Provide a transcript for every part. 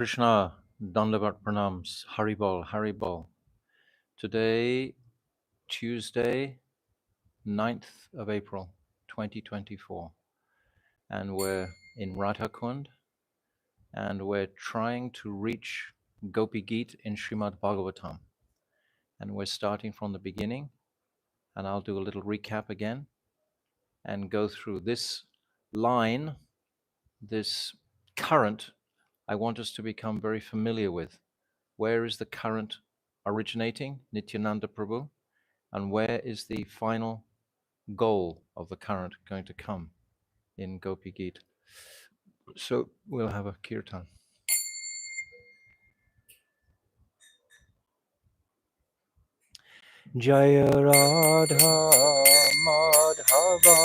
Krishna, Dandavat Pranams, Haribol, Haribol. Today, Tuesday, 9th of April, 2024. And we're in Radhakund, and we're trying to reach Gopi Gita in Srimad Bhagwatam. And we're starting from the beginning, and I'll do a little recap again and go through this line, this current I want us to become very familiar with. Where is the current originating, Nityananda Prabhu, and where is the final goal of the current going to come in Gopi Gita? So we'll have a kirtan. Jaya Radha Madhava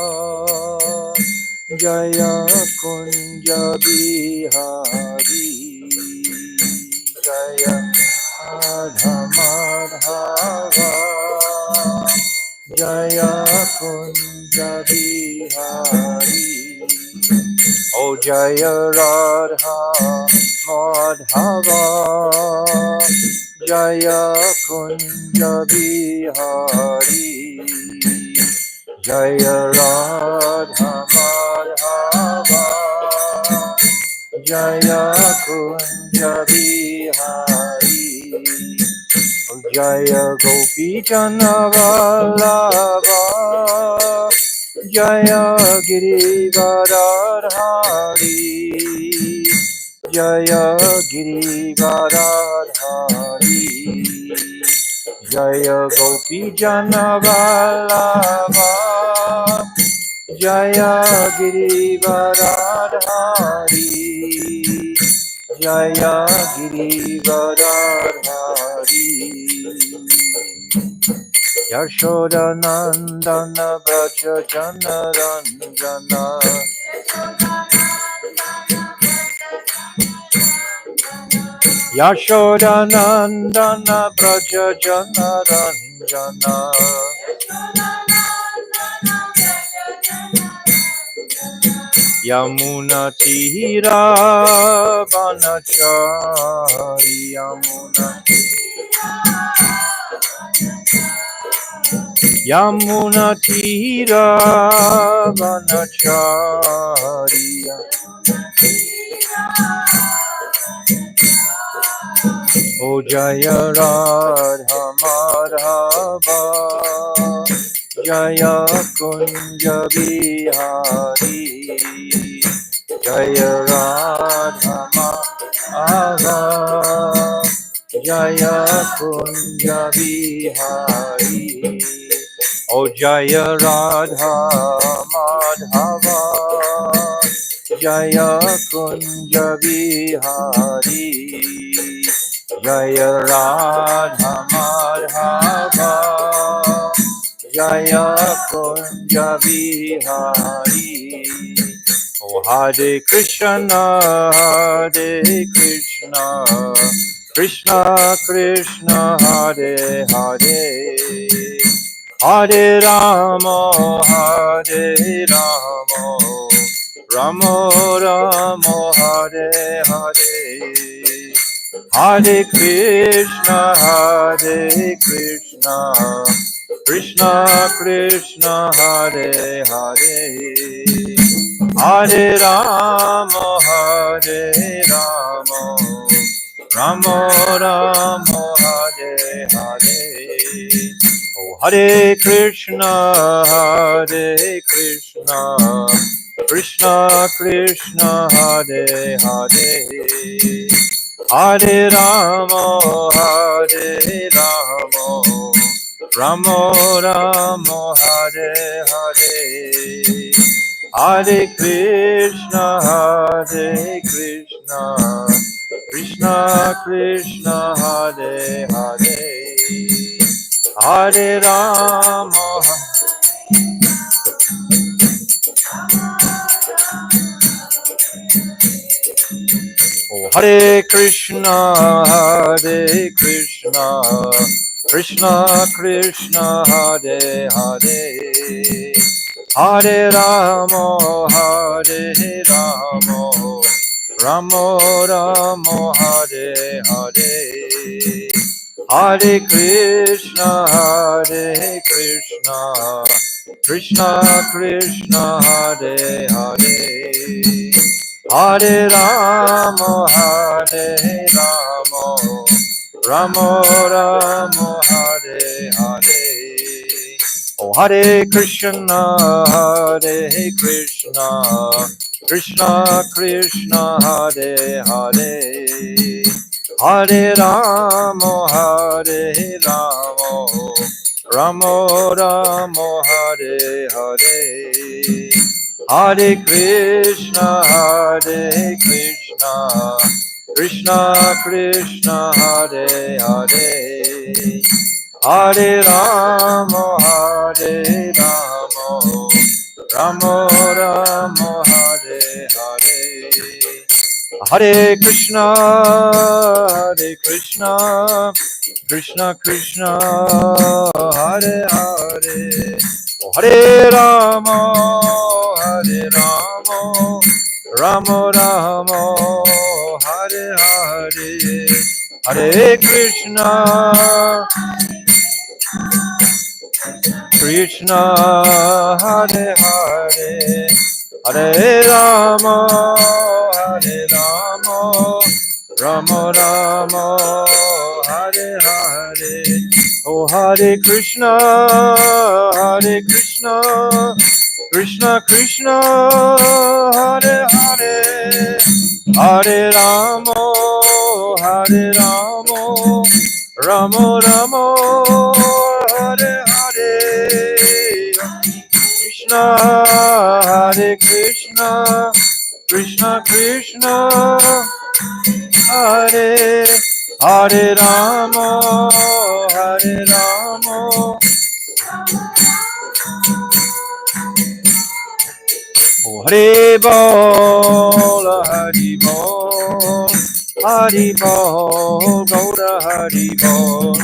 Jaya Kunja Bihari Jaya Radha Madhava Jaya Kunja Bihari O Jaya Radha Madhava Jaya Kunja Bihari Jaya Radha Madhava Jaya Kunja Bihari Jaya Gopi Vallabha Jaya Girivardhari Jaya Girivardhari Jaya Gopi Vallabha Jaya Girivardhari Jaya Girivardhari Yashoda Nandana Braja Jana Ranjana Yashoda Nandana Braja Jana Ranjana Yamuna Tira Vanachari Yamuna Tira Vanachari O Jaya Radha Madhava Jaya Kunja Bihari Jaya Radha Madhava Jaya Kunja Bihari O Jaya Radha Madhava Jaya Kunja Bihari Jaya Radha Madhava Jaya Kunja Bihari O Hare Krishna Krishna Krishna Hare Hare Hare Rama Rama Rama Hare Hare Hare Krishna Krishna Krishna Hare Hare Hare Rama Rama Rama Hare Hare O Hare Krishna Krishna Krishna Hare Hare Hare Rama Rama Rama Hare Hare Hare Krishna Krishna Krishna Hare Hare Hare Rama O Hare Krishna Krishna Krishna Hare Hare Hare Rama Ramo Ramo Hare Hare, Hare Krishna Hare Krishna, Krishna Krishna Hare Hare, Hare Ramo Hare Ramo, Ramo Ramo Hare Hare. Oh, Hare Krishna, Hare Krishna, Krishna Krishna, Hare Hare, Hare Ramo, Hare Ramo, Ramo Ramo, Hare Hare, Hare Krishna, Hare Krishna, Krishna Krishna, Hare Hare, Hare Ramo, Hare Ramo, Ramo Ramo, Hare Hare, Hare Krishna, Hare Krishna, Krishna Krishna, Hare Hare, Hare Ramo, Hare Ramo, Ramo Ramo, Hare Hare, Hare Krishna, Krishna, Hare Hare, Hare Rama, Hare Rama, Rama Rama, Hare Hare. Oh, Hare Krishna, Hare Krishna, Krishna Krishna, Hare Hare, Hare Rama, Hare Rama, Rama Rama, Hare Hare, Krishna, Hare Krishna, Krishna Krishna, Hare Hare Rama, Hare Rama. Oh, Hare Bol, Hare Bol, Hare Bol, Gaura Hare Bol.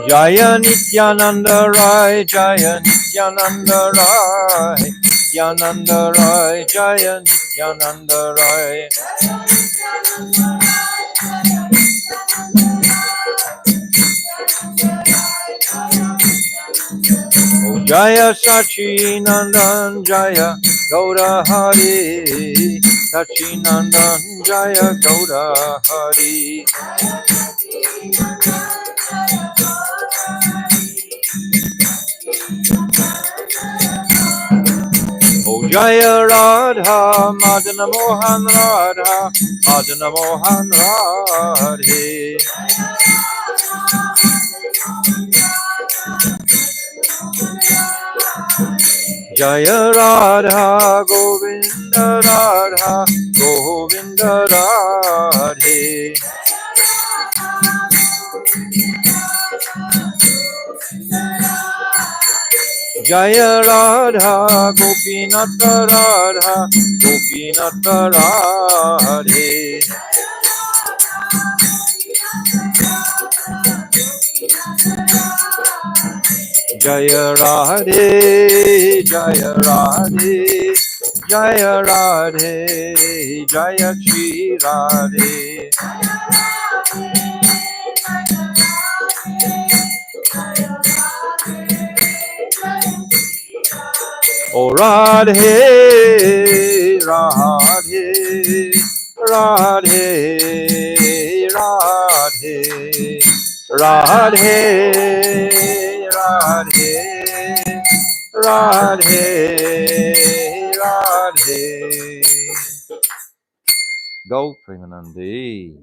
Jaya Nityananda Rai, Jaya Nityananda Rai, Nityananda Rai, Jaya Nityananda Rai. Oh, Jaya Sachi Nandan, Jaya Gaura Hari, Sachi Nandan, Jaya Gaura Hari. Oh, Jaya Radha, Madana Mohan Radha, Madana Mohan Radhe. Jaya Radha, Govinda Radha, Govinda Radhe. Jaya Radha, Gopinata Radha, Gopinata Radhe. Jaya Radhe, Jaya Radhe, Jaya Radhe, Jaya Shri Radhe. Oh Radhe, Radhe, Radhe, Radhe, Radhe, Radhe, Radhe, Radhe. Go Premanande.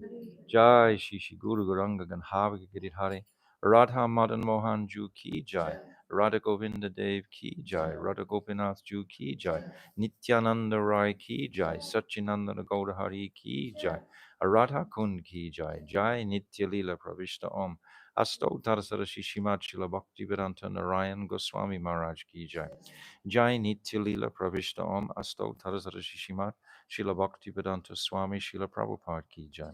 Jai Shishi Guru Guranga Ganhavika Giridhari. Radha Madan Mohan Ju Ki Jai. Radha Govinda Dev Ki Jai. Radha Gopinath Ju Ki Jai. Nityananda Rai Ki Jai. Sachinanda Gaurahari Ki Jai. Radha Kund Ki Jai. Jai Nitya Lila Pravishta Om. Astotar Sarasi Shimad Shila Bhaktivedanta Narayan Goswami Maharaj Ki Jai. Jai Nitya Lila Pravishta Om Astotar Sarasi Shimad Shila Bhaktivedanta Swami Shila Prabhupada Ki Jai.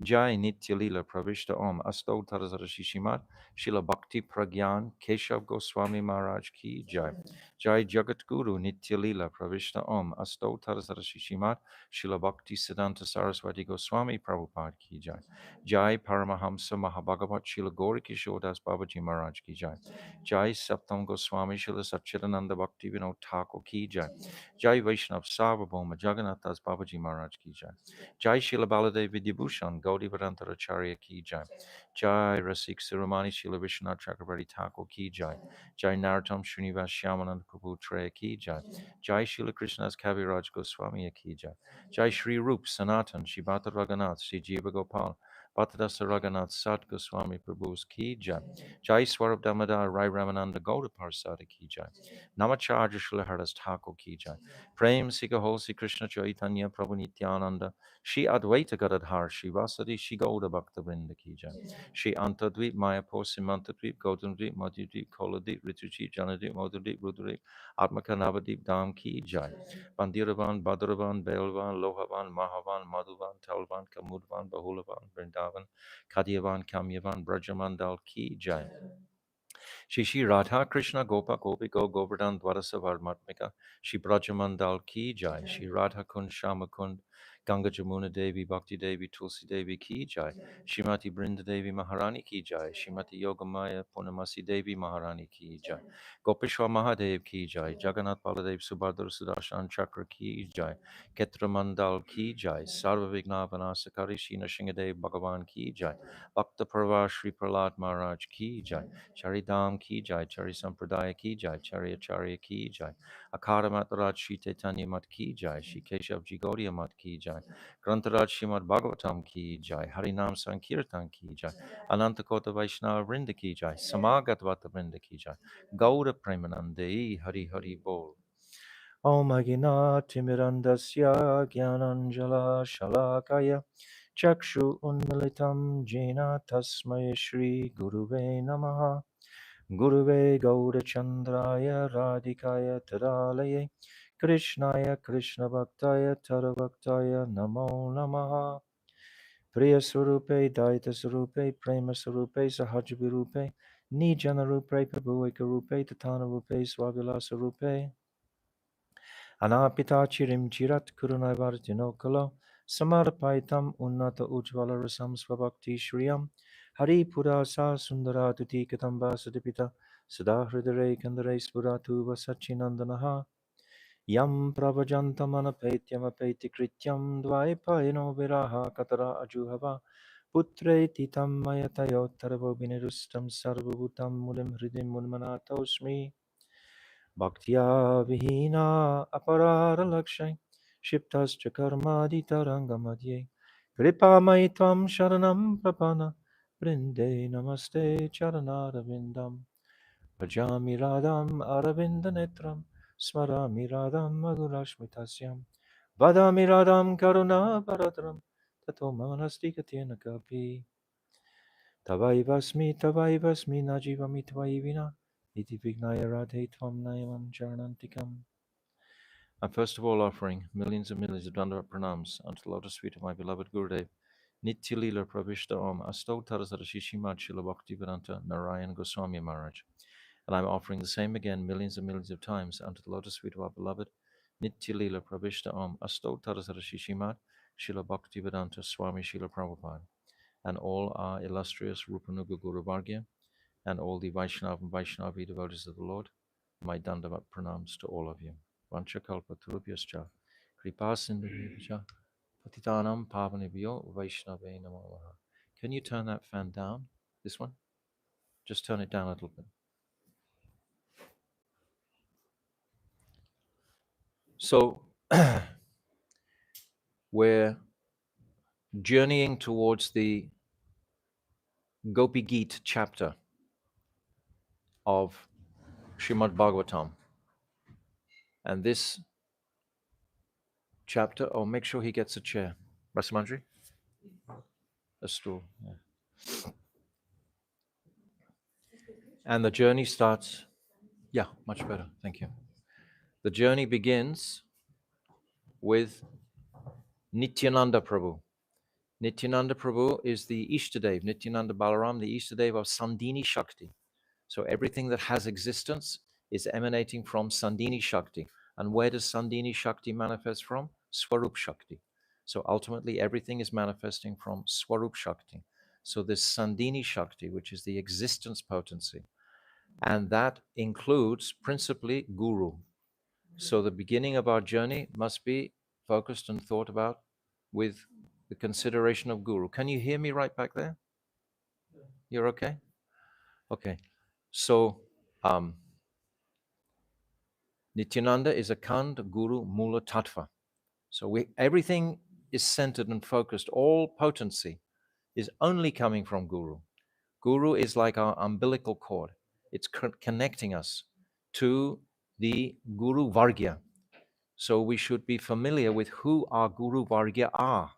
Jai Nitya Lila Pravishta Om Astotar Sarasi Shimad Shila Bhakti Pragyan Keshav Goswami Maharaj Ki Jai. Jai Jagat Guru Nitya Lila Pravishta Om Astotar Sarasi Shimad Shila Bhakti Siddhanta Saraswati Goswami Prabhupada Ki Jai. Jai Paramahamsa Mahabhagavat Shila Gauri Kishore Das Babaji Maharaj Ki Jai. Jai Saptam Goswami Shila Satchidananda Bhakti Vinod Thakur Ki Jai. Jai Vaishnav Sarvabhauma Jagannath Das Babaji Maharaj Ki Jai. Jai Shila Baladev Vidyabhushan Gaudi Vedanta Acharya Ki Jai. Jai Rasik Sirumani Shila Vishwanath Chakravarti Thakur Ki Jai. Jai Narottam Srinivas Shyamanand Prabhu Treya Ki Jai. Jai Shila Krishna's Kaviraj Goswami Ki Jai. Jai Shri Rup Sanatan Shibata Raghunath Sri Jiva Gopal Bhattadasa Raghunath Sat Goswami Prabhu's Ki Jai. Jai Swarab Damodar Rai Ramananda Gauda Parsada Ki Jai. Namacharya Shila Haridas Thakur Ki Jai. Prem Sika Holsi Krishna Chaitanya Prabhu Nityananda Shri Advaita Gadadhar Shri Vasadi Shri Gauda Bhakta Vrinda Ki Jai. Shri Antadvip Mayapur Simantadvip Gautandvip Madhudvip Koladvip Rituchip Janadvip Modhudvip Rudravip Atmaka Navadvip Dham Ki Jai. Bandiravan, Badaravan, Belvan, Lohavan, Mahavan, Madhuvan, Talvan, Kamudvan, Bahulavan, Vrindavan, Kadyavan, Kamyavan, Brajamandal Ki Jai. Shishi Radha Krishna Gopa Gopi Go Govardhan Dwarasa Varmatmika Shri Brajamandal Ki Jai. Shri Radha Kund Shama Kund Ganga Jamuna Devi Bhakti Devi Tulsi Devi Ki Jai. Shrimati Brinda Devi Maharani Ki Jai. Shrimati Yogamaya Purnamasi Devi Maharani Ki Jai. Gopeshwar Mahadev Ki Jai. Jagannath Baladev Subhadra Sudarshan Chakra Ki Jai. Ketra Mandal Ki Jai. Sarva Vigna Vanasakari Shri Nrsingadev Bhagavan Ki Jai. Bhakta Parva Shri Prahlad Maharaj Ki Jai. Charidam Ki Jai, Chari Sampradaya Ki Jai, Chari Acharya Ki Jai, Akara Mataraj Shri Chaitanya Mat Ki Jai, Shri Keshav Ji Gaudiya Mat Ki Jai, Grantaraj Shrimad Bhagavatam Ki Jai, Harinam Sankirtan Ki Jai, Anantakota Vaishnava Vrinda Ki Jai, Samagatwata Vrinda Ki Jai, Gauda Premanande Hari Hari Bol. Om Aginati Mirandasya Gyananjala Shalakaya Chakshu Unmilitam Jena Tasmai Shri Guruve Namaha Guruve Gaurachandraya Radhikaya Tadalaye Krishnaya Krishna Bhaktaya Tadavaktaya Namo Namaha Priya Surupe Daita Surupe Prema Surupe Sahajavirupe Nijana Rupe Prabhueka Rupe Tatana Rupe Swagala Surupe Anapita Chirim Chirat Kurunaivartino Kalo Samarpaitam Unnata Ujvala Rasam Svabhakti Shriyam Hari Pura Sa Sundara Tuti Katamba Sadipita Sada Hridare Kandare Spuratu Vasachinandanaha Yam Pravajantamanapaityam Apaiti Krityam Dvaipayano Viraha Katara Ajuhava Putre Titam Mayatayo Taravo Binirustam Sarvabhutam Mulim Hridim Munmanatosmi Bhaktya Vihina Aparara Lakshay Shiptascha Karmadi Tarangamadye Kripa Maitvam Sharanam Prapana Brinde Namaste Charanara Vindam Bhajami Radham Aravinda Netram Smarami Radham Madhurashmitasyam Vadami Radham Karuna Paratram Tato Manasti Katyana Kapi Tavaivasmi Najivami Tvaivina Iti Vignaya Radhe Tvam Nayaman Charanantikam. I'm first of all offering millions and millions of Dandavat pranams unto the lotus feet of my beloved Gurudev, Nitya Leela Pravishta Om Asto Tarasara Shishimad Shila Bhaktivedanta Narayan Goswami Maharaj. And I'm offering the same again millions and millions of times unto the lotus feet of our beloved Nitya Leela Pravishta Om Asto Tarasara Shishimad Shila Bhaktivedanta Swami Shila Prabhupada, and all our illustrious Rupanuga Guru Vargya, and all the Vaishnava and Vaishnavi devotees of the Lord. My Dandavat pranams to all of you. Vanchakalpa Turubhyascha Kripa Sindhubhya Patitanam Pavanebhyo Vaishnave Namo Namaha. Can you turn that fan down? This one? Just turn it down a little bit. So, we're journeying towards the Gopi Gita chapter of Srimad Bhagwatam. And this chapter, oh, make sure he gets a chair. Rasamandri? A stool. Yeah. And the journey starts, yeah, much better, thank you. The journey begins with Nityananda Prabhu. Nityananda Prabhu is the Ishtadev, Nityananda Balaram, the Ishtadev of Sandini Shakti. So everything that has existence is emanating from Sandini Shakti. And where does Sandini Shakti manifest from? Swarup Shakti. So ultimately everything is manifesting from Swarup Shakti. So this Sandini Shakti, which is the existence potency, and that includes principally Guru. So the beginning of our journey must be focused and thought about with the consideration of Guru. Can you hear me right back there? You're okay? Okay. So Nityananda is a Kand Guru Mula Tattva. So everything is centered and focused. All potency is only coming from Guru. Guru is like our umbilical cord. It's connecting us to the Guru Vargya. So we should be familiar with who our Guru Vargya are.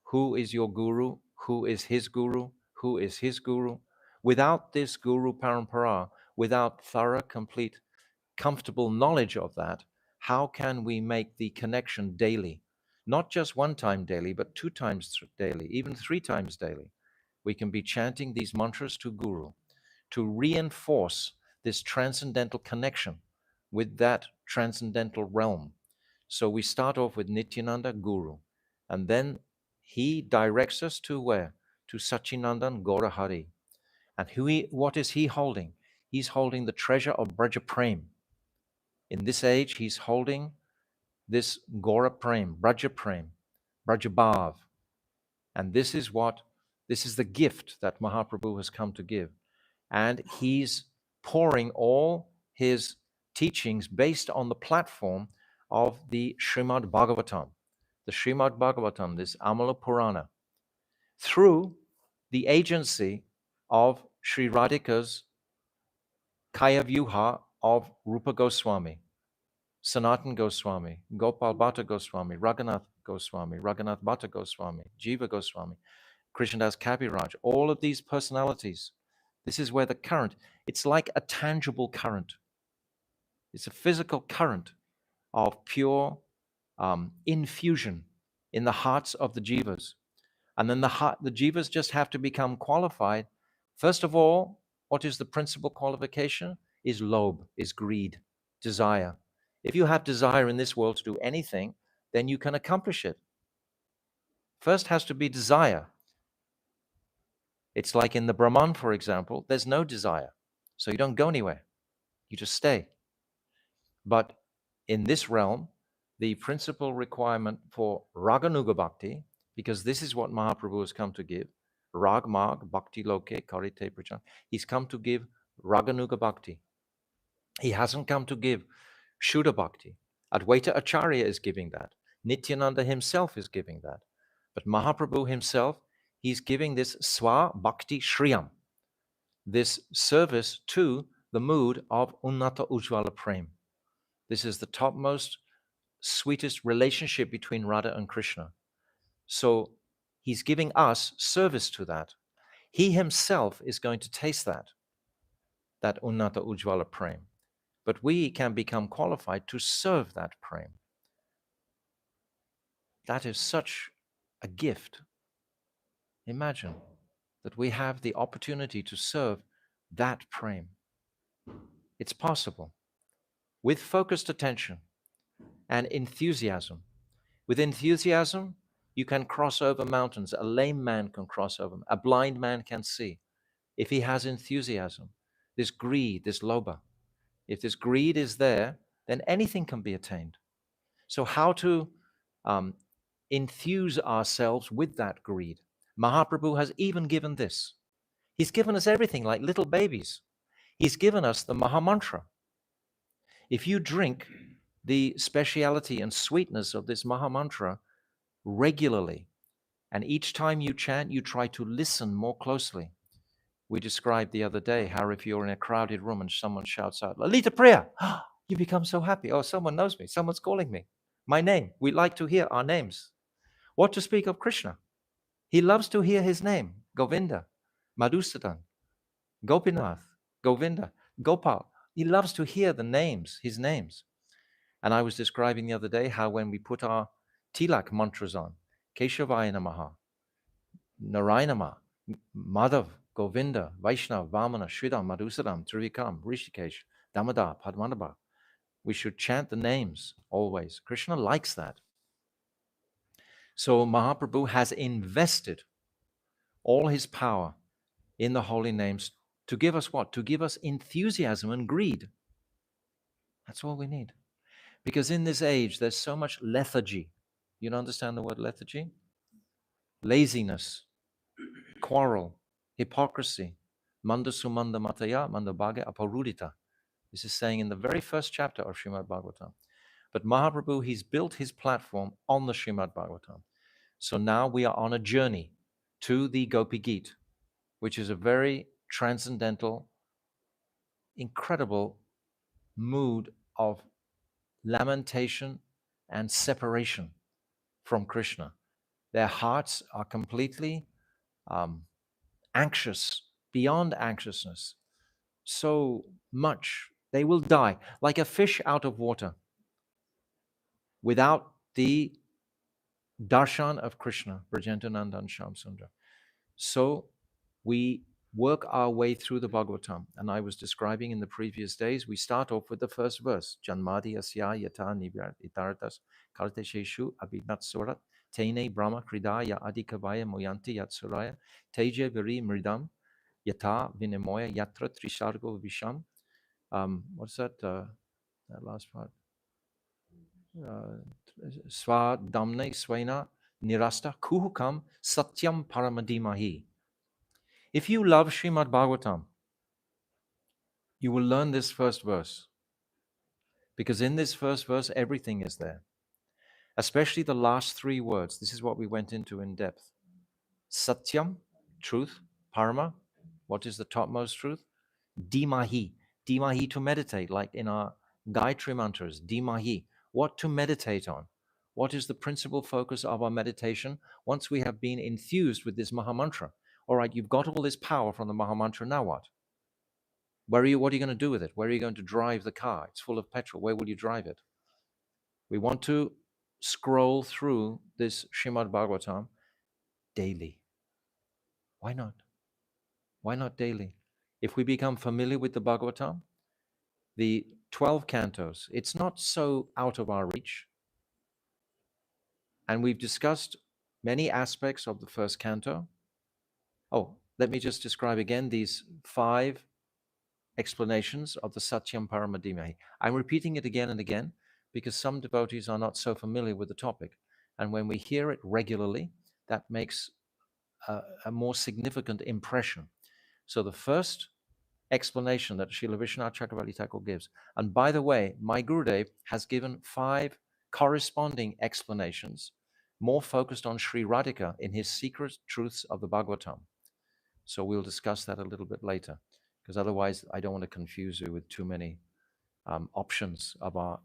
Who is your Guru? Who is his Guru? Who is his Guru? Without this Guru Parampara, without thorough, complete, comfortable knowledge of that, how can we make the connection daily? Not just one time daily, but 2 times daily, even 3 times daily. We can be chanting these mantras to Guru to reinforce this transcendental connection with that transcendental realm. So we start off with Nityananda Guru, and then he directs us to where? To Sachinandan Gaurahari. And what is he holding? He's holding the treasure of Braja Prem. In this age, he's holding this Gaura Prem, Braja Prem, Braja Bhav. And this is the gift that Mahaprabhu has come to give. And he's pouring all his teachings based on the platform of the Srimad Bhagwatam. The Srimad Bhagwatam, this Amala Purana, through the agency of Sri Radhika's Kaya Vyuha of Rupa Goswami, Sanatan Goswami, Gopal Bhatta Goswami, Raghunath Bhatta Goswami, Jiva Goswami, Krishnadas Kaviraj, all of these personalities. This is where the current, it's like a tangible current. It's a physical current of pure infusion in the hearts of the jivas. And then the jivas just have to become qualified. First of all, what is the principal qualification? Is lobh, is greed, desire. If you have desire in this world to do anything, then you can accomplish it. First has to be desire. It's like in the Brahman, for example, there's no desire. So you don't go anywhere. You just stay. But in this realm, the principal requirement for Raganuga Bhakti, because this is what Mahaprabhu has come to give, Rag Mag Bhakti Loke Karite Prachan, he's come to give Raganuga Bhakti. He hasn't come to give Shuddha Bhakti. Advaita Acharya is giving that. Nityananda himself is giving that. But Mahaprabhu himself, he's giving this Swa Bhakti Shriyam, this service to the mood of Unnata Ujjvala Prem. This is the topmost, sweetest relationship between Radha and Krishna. So he's giving us service to that. He himself is going to taste that Unnata Ujjvala Prem. But we can become qualified to serve that Prem. That is such a gift. Imagine that we have the opportunity to serve that Prem. It's possible. With focused attention and enthusiasm. With enthusiasm, you can cross over mountains. A lame man can cross over them. A blind man can see. If he has enthusiasm, this greed, this lobha, if this greed is there, then anything can be attained. So how to enthuse ourselves with that greed? Mahaprabhu has even given this. He's given us everything like little babies. He's given us the Mahamantra. If you drink the speciality and sweetness of this Mahamantra regularly, and each time you chant, you try to listen more closely. We described the other day how if you're in a crowded room and someone shouts out, Lalita Priya, you become so happy. Oh, someone knows me. Someone's calling me. My name. We like to hear our names. What to speak of Krishna? He loves to hear his name, Govinda, Madhusudan, Gopinath, Govinda, Gopal. He loves to hear the names, his names. And I was describing the other day how when we put our tilak mantras on, Keshavaya Namaha, Narayanama, Madhav, Govinda, Vaishnav, Vamana, Sridham, Madhusuram, Trivikram, Rishikesh, Damodar, Padmanabha, we should chant the names always. Krishna likes that. So Mahaprabhu has invested all his power in the holy names to give us what? To give us enthusiasm and greed. That's all we need. Because in this age, there's so much lethargy. You don't understand the word lethargy? Laziness, quarrel, hypocrisy. Manda sumanda mataya, manda bhage aparudita. This is saying in the very first chapter of Srimad Bhagavatam. But Mahaprabhu, he's built his platform on the Srimad Bhagavatam. So now we are on a journey to the Gopi Gita, which is a very transcendental, incredible mood of lamentation and separation from Krishna. Their hearts are completely anxious, beyond anxiousness, so much. They will die like a fish out of water without the darshan of Krishna, Brajentanandan Sham Sundar. So we work our way through the Bhagavatam. And I was describing in the previous days, we start off with the first verse. Janmadi asya yata nibhyat itartas kartesheshu abhinat surat tene brahma kridaya adikavaya moyanti yatsuraya teje viri mridam yata vinamoya yatra trisargo visham. What's that? That last part. Sva damne svena nirasta kuhukam satyam paramadimahi. If you love Srimad Bhagavatam, you will learn this first verse. Because in this first verse, everything is there. Especially the last three words. This is what we went into in depth. Satyam, truth. Parama, what is the topmost truth? Dimahi. Dimahi, to meditate, like in our Gayatri mantras. Dimahi, what to meditate on. What is the principal focus of our meditation once we have been enthused with this Mahamantra? All right, you've got all this power from the Mahamantra, now what? What are you going to do with it? Where are you going to drive the car? It's full of petrol. Where will you drive it? We want to scroll through this Srimad Bhagavatam daily. Why not? Why not daily? If we become familiar with the Bhagavatam, the 12 cantos, it's not so out of our reach. And we've discussed many aspects of the first canto. Oh, let me just describe again these 5 explanations of the Satyam Paramadimahi. I'm repeating it again and again because some devotees are not so familiar with the topic. And when we hear it regularly, that makes a more significant impression. So the first explanation that Srila Vishwanath Chakravarti Thakur gives, and by the way, my Gurudev has given 5 corresponding explanations, more focused on Sri Radhika in his Secret Truths of the Bhagavatam. So we'll discuss that a little bit later, because otherwise I don't want to confuse you with too many options of our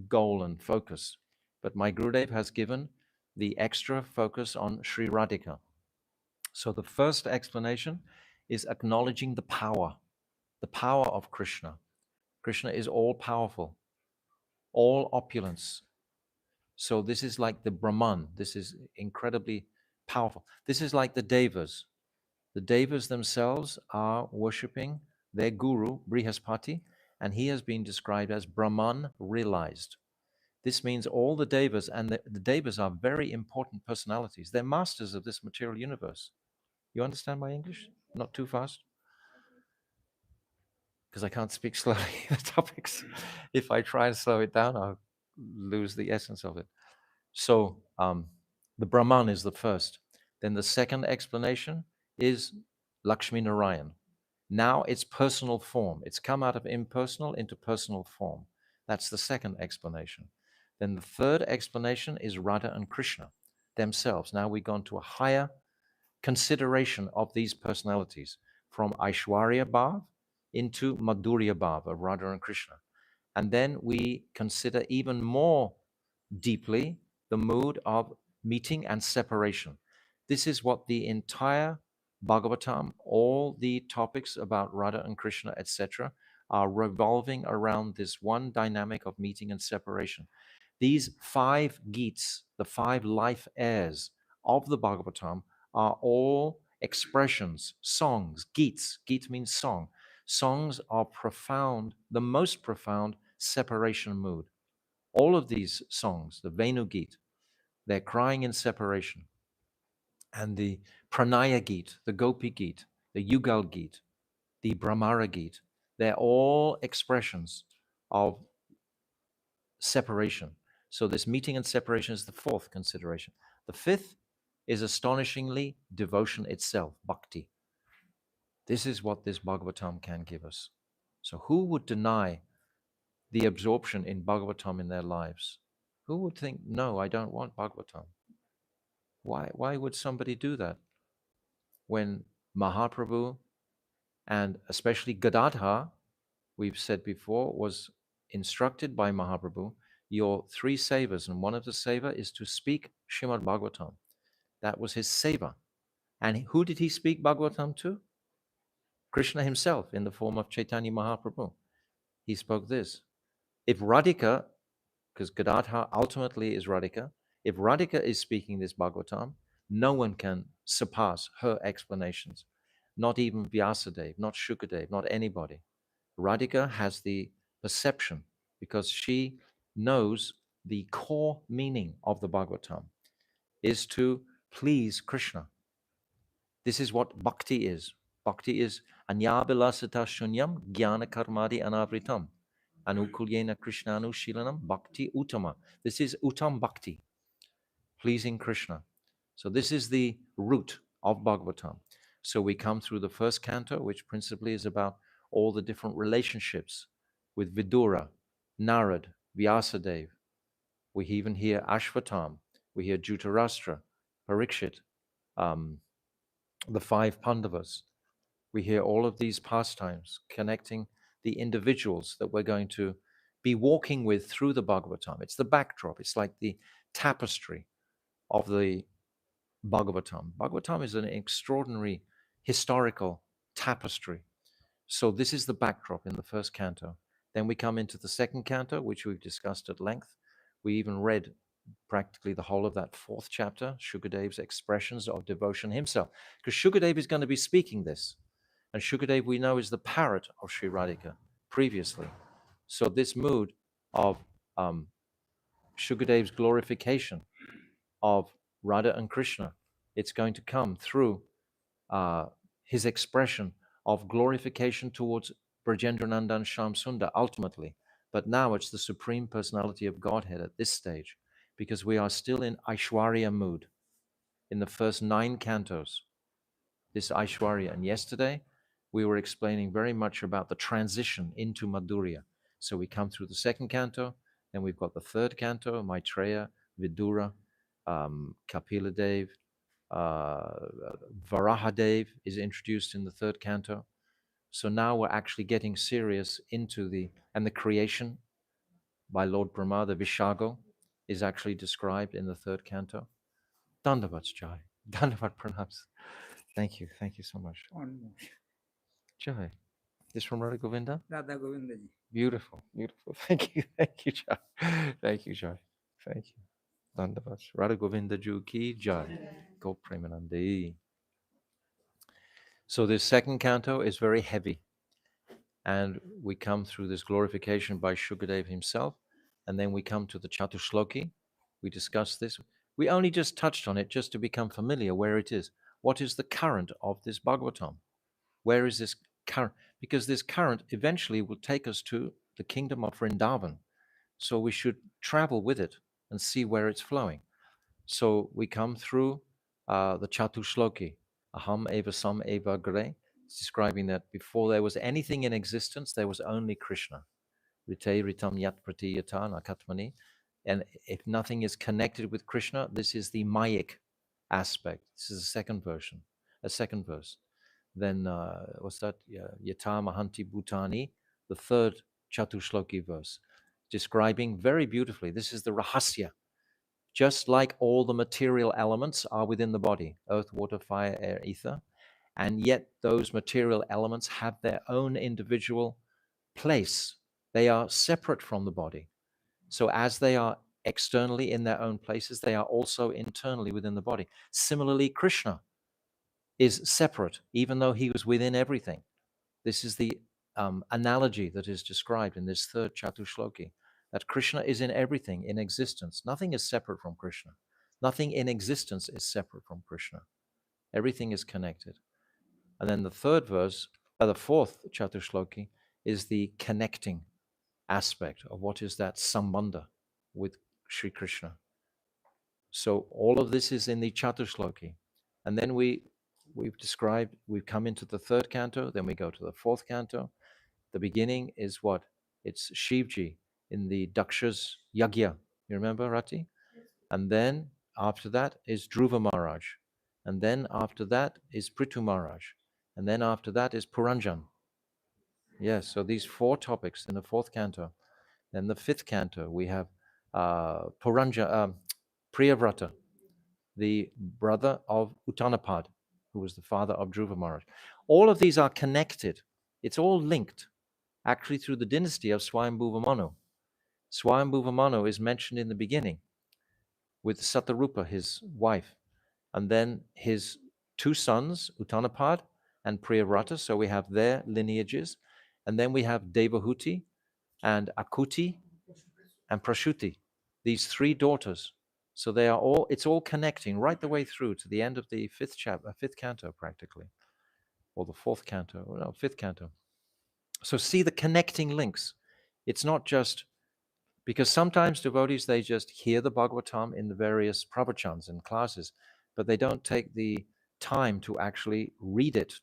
goal and focus. But my Gurudev has given the extra focus on Sri Radhika. So the first explanation is acknowledging the power of Krishna. Krishna is all powerful, all opulence. So this is like the Brahman. This is incredibly powerful. This is like the Devas. The Devas themselves are worshipping their guru, Brihaspati, and he has been described as Brahman realized. This means all the Devas, and the Devas are very important personalities. They're masters of this material universe. You understand my English? Not too fast? Because I can't speak slowly, the topics. If I try and slow it down, I'll lose the essence of it. So the Brahman is the first. Then the second explanation is Lakshmi Narayan. Now it's personal form. It's come out of impersonal into personal form. That's the second explanation. Then the third explanation is Radha and Krishna themselves. Now we've gone to a higher consideration of these personalities, from Aishwarya Bhav into Madhurya Bhav of Radha and Krishna. And then we consider even more deeply the mood of meeting and separation. This is what the entire Bhagavatam, all the topics about Radha and Krishna, etc., are revolving around this one dynamic of meeting and separation. These 5 Gits, the 5 life airs of the Bhagavatam, are all expressions, songs, Gits. Git means song. Songs are profound, the most profound separation mood. All of these songs, the Venu Git, they're crying in separation. And the Pranaya Gita, the Gopi Gita, the Yugal Gita, the Brahmara Gita, they're all expressions of separation. So this meeting and separation is the 4th consideration. The 5th is astonishingly devotion itself, bhakti. This is what this Bhagavatam can give us. So who would deny the absorption in Bhagavatam in their lives? Who would think, no, I don't want Bhagavatam? Why would somebody do that? When Mahaprabhu and especially Gadadhar, we've said before, was instructed by Mahaprabhu, your 3 sevas, and one of the seva is to speak Srimad Bhagavatam. That was his seva. And who did he speak Bhagavatam to? Krishna himself in the form of Chaitanya Mahaprabhu. He spoke this. If Radhika, because Gadadhar ultimately is Radhika, if Radhika is speaking this Bhagavatam, no one can surpass her explanations. Not even Vyasadeva, not Shukadev, not anybody. Radhika has the perception because she knows the core meaning of the Bhagavatam is to please Krishna. This is what bhakti is. Bhakti is anyabilasita shunyam jnana karmadi anavritam anukulyena krishnanu shilanam bhakti utama. This is uttam bhakti, pleasing Krishna. So this is the root of Bhagavatam. So we come through the first canto, which principally is about all the different relationships with Vidura, Narad, Vyasadeva. We even hear Ashvatam, we hear Dhritarashtra, Parikshit, the 5 Pandavas. We hear all of these pastimes connecting the individuals that we're going to be walking with through the Bhagavatam. It's the backdrop, it's like the tapestry of the Bhagavatam. Bhagavatam is an extraordinary historical tapestry. So this is the backdrop in the first canto. Then we come into the second canto, which we've discussed at length. We even read practically the whole of that 4th chapter, Shukadev's expressions of devotion himself. Because Shukadev is going to be speaking this. And Shukadev, we know, is the parrot of Sri Radhika previously. So this mood of Shukadev's glorification of Radha and Krishna, it's going to come through his expression of glorification towards Brajendranandan Shyam Sundar ultimately. But now it's the Supreme Personality of Godhead at this stage, because we are still in Aishwarya mood in the first 9 cantos, this Aishwarya. And yesterday we were explaining very much about the transition into Madhurya. So we come through the second canto, then we've got the third canto, Maitreya, Vidura, Kapila Dev, Varahadev is introduced in the third canto. So now we're actually getting serious into the creation by Lord Brahma, the Vishago, is actually described in the third canto. Dandavat Jai, Dandavat Pranams. Thank you so much. One more. Jai. This from Radha Govinda? Radha Govinda ji. Beautiful. Thank you, Jai. Thank you, Jai. Thank you. Dandavat. Radha Govinda Ju ki Jai. Go Premanandi. So this second canto is very heavy. And we come through this glorification by Shukadev himself. And then we come to the Chatushloki. We discuss this. We only just touched on it just to become familiar where it is. What is the current of this Bhagavatam? Where is this current? Because this current eventually will take us to the kingdom of Vrindavan. So we should travel with it and see where it's flowing. So we come through the Chatushloki. Aham eva sam eva gre. It's describing that before there was anything in existence, there was only Krishna. Rite ritam yat pratiyata nakatmani. And if nothing is connected with Krishna, this is the Mayic aspect. This is a second verse. Then what's that? Yata Mahanti Bhutani, the third Chatushloki verse, describing very beautifully. This is the Rahasya. Just like all the material elements are within the body, earth, water, fire, air, ether, And yet those material elements have their own individual place. They are separate from the body. So as they are externally in their own places, they are also internally within the body. Similarly, Krishna is separate, even though he was within everything. This is the analogy that is described in this third Chatushloki, that Krishna is in everything, in existence. Nothing is separate from Krishna. Nothing in existence is separate from Krishna. Everything is connected. And then the third verse, the fourth Chatushloki, is the connecting aspect of what is that sambandha with Sri Krishna. So all of this is in the Chatushloki. And then we've come into the third canto, then we go to the fourth canto. The beginning is what? It's Shivji in the Daksha's Yagya. You remember, Rati? And then after that is Dhruva Maharaj. And then after that is Prithu Maharaj. And then after that is Puranjan. Yes, so these four topics in the fourth canto. Then the fifth canto, we have Priyavrata, the brother of Uttanapad, who was the father of Dhruva Maharaj. All of these are connected. It's all linked, actually, through the dynasty of Swayambhuva Manu. Swayambhuva Manu is mentioned in the beginning with Satarupa, his wife, and then his two sons, Uttanapad and Priyavrata. So we have their lineages. And then we have Devahuti and Akuti and Prashuti, these three daughters. So they are all, it's all connecting right the way through to the end of the fifth canto practically, or the fourth canto, no, fifth canto. So see the connecting links. It's not just, because sometimes devotees, they just hear the bhagwatam in the various pravachans and classes, but they don't take the time to actually read it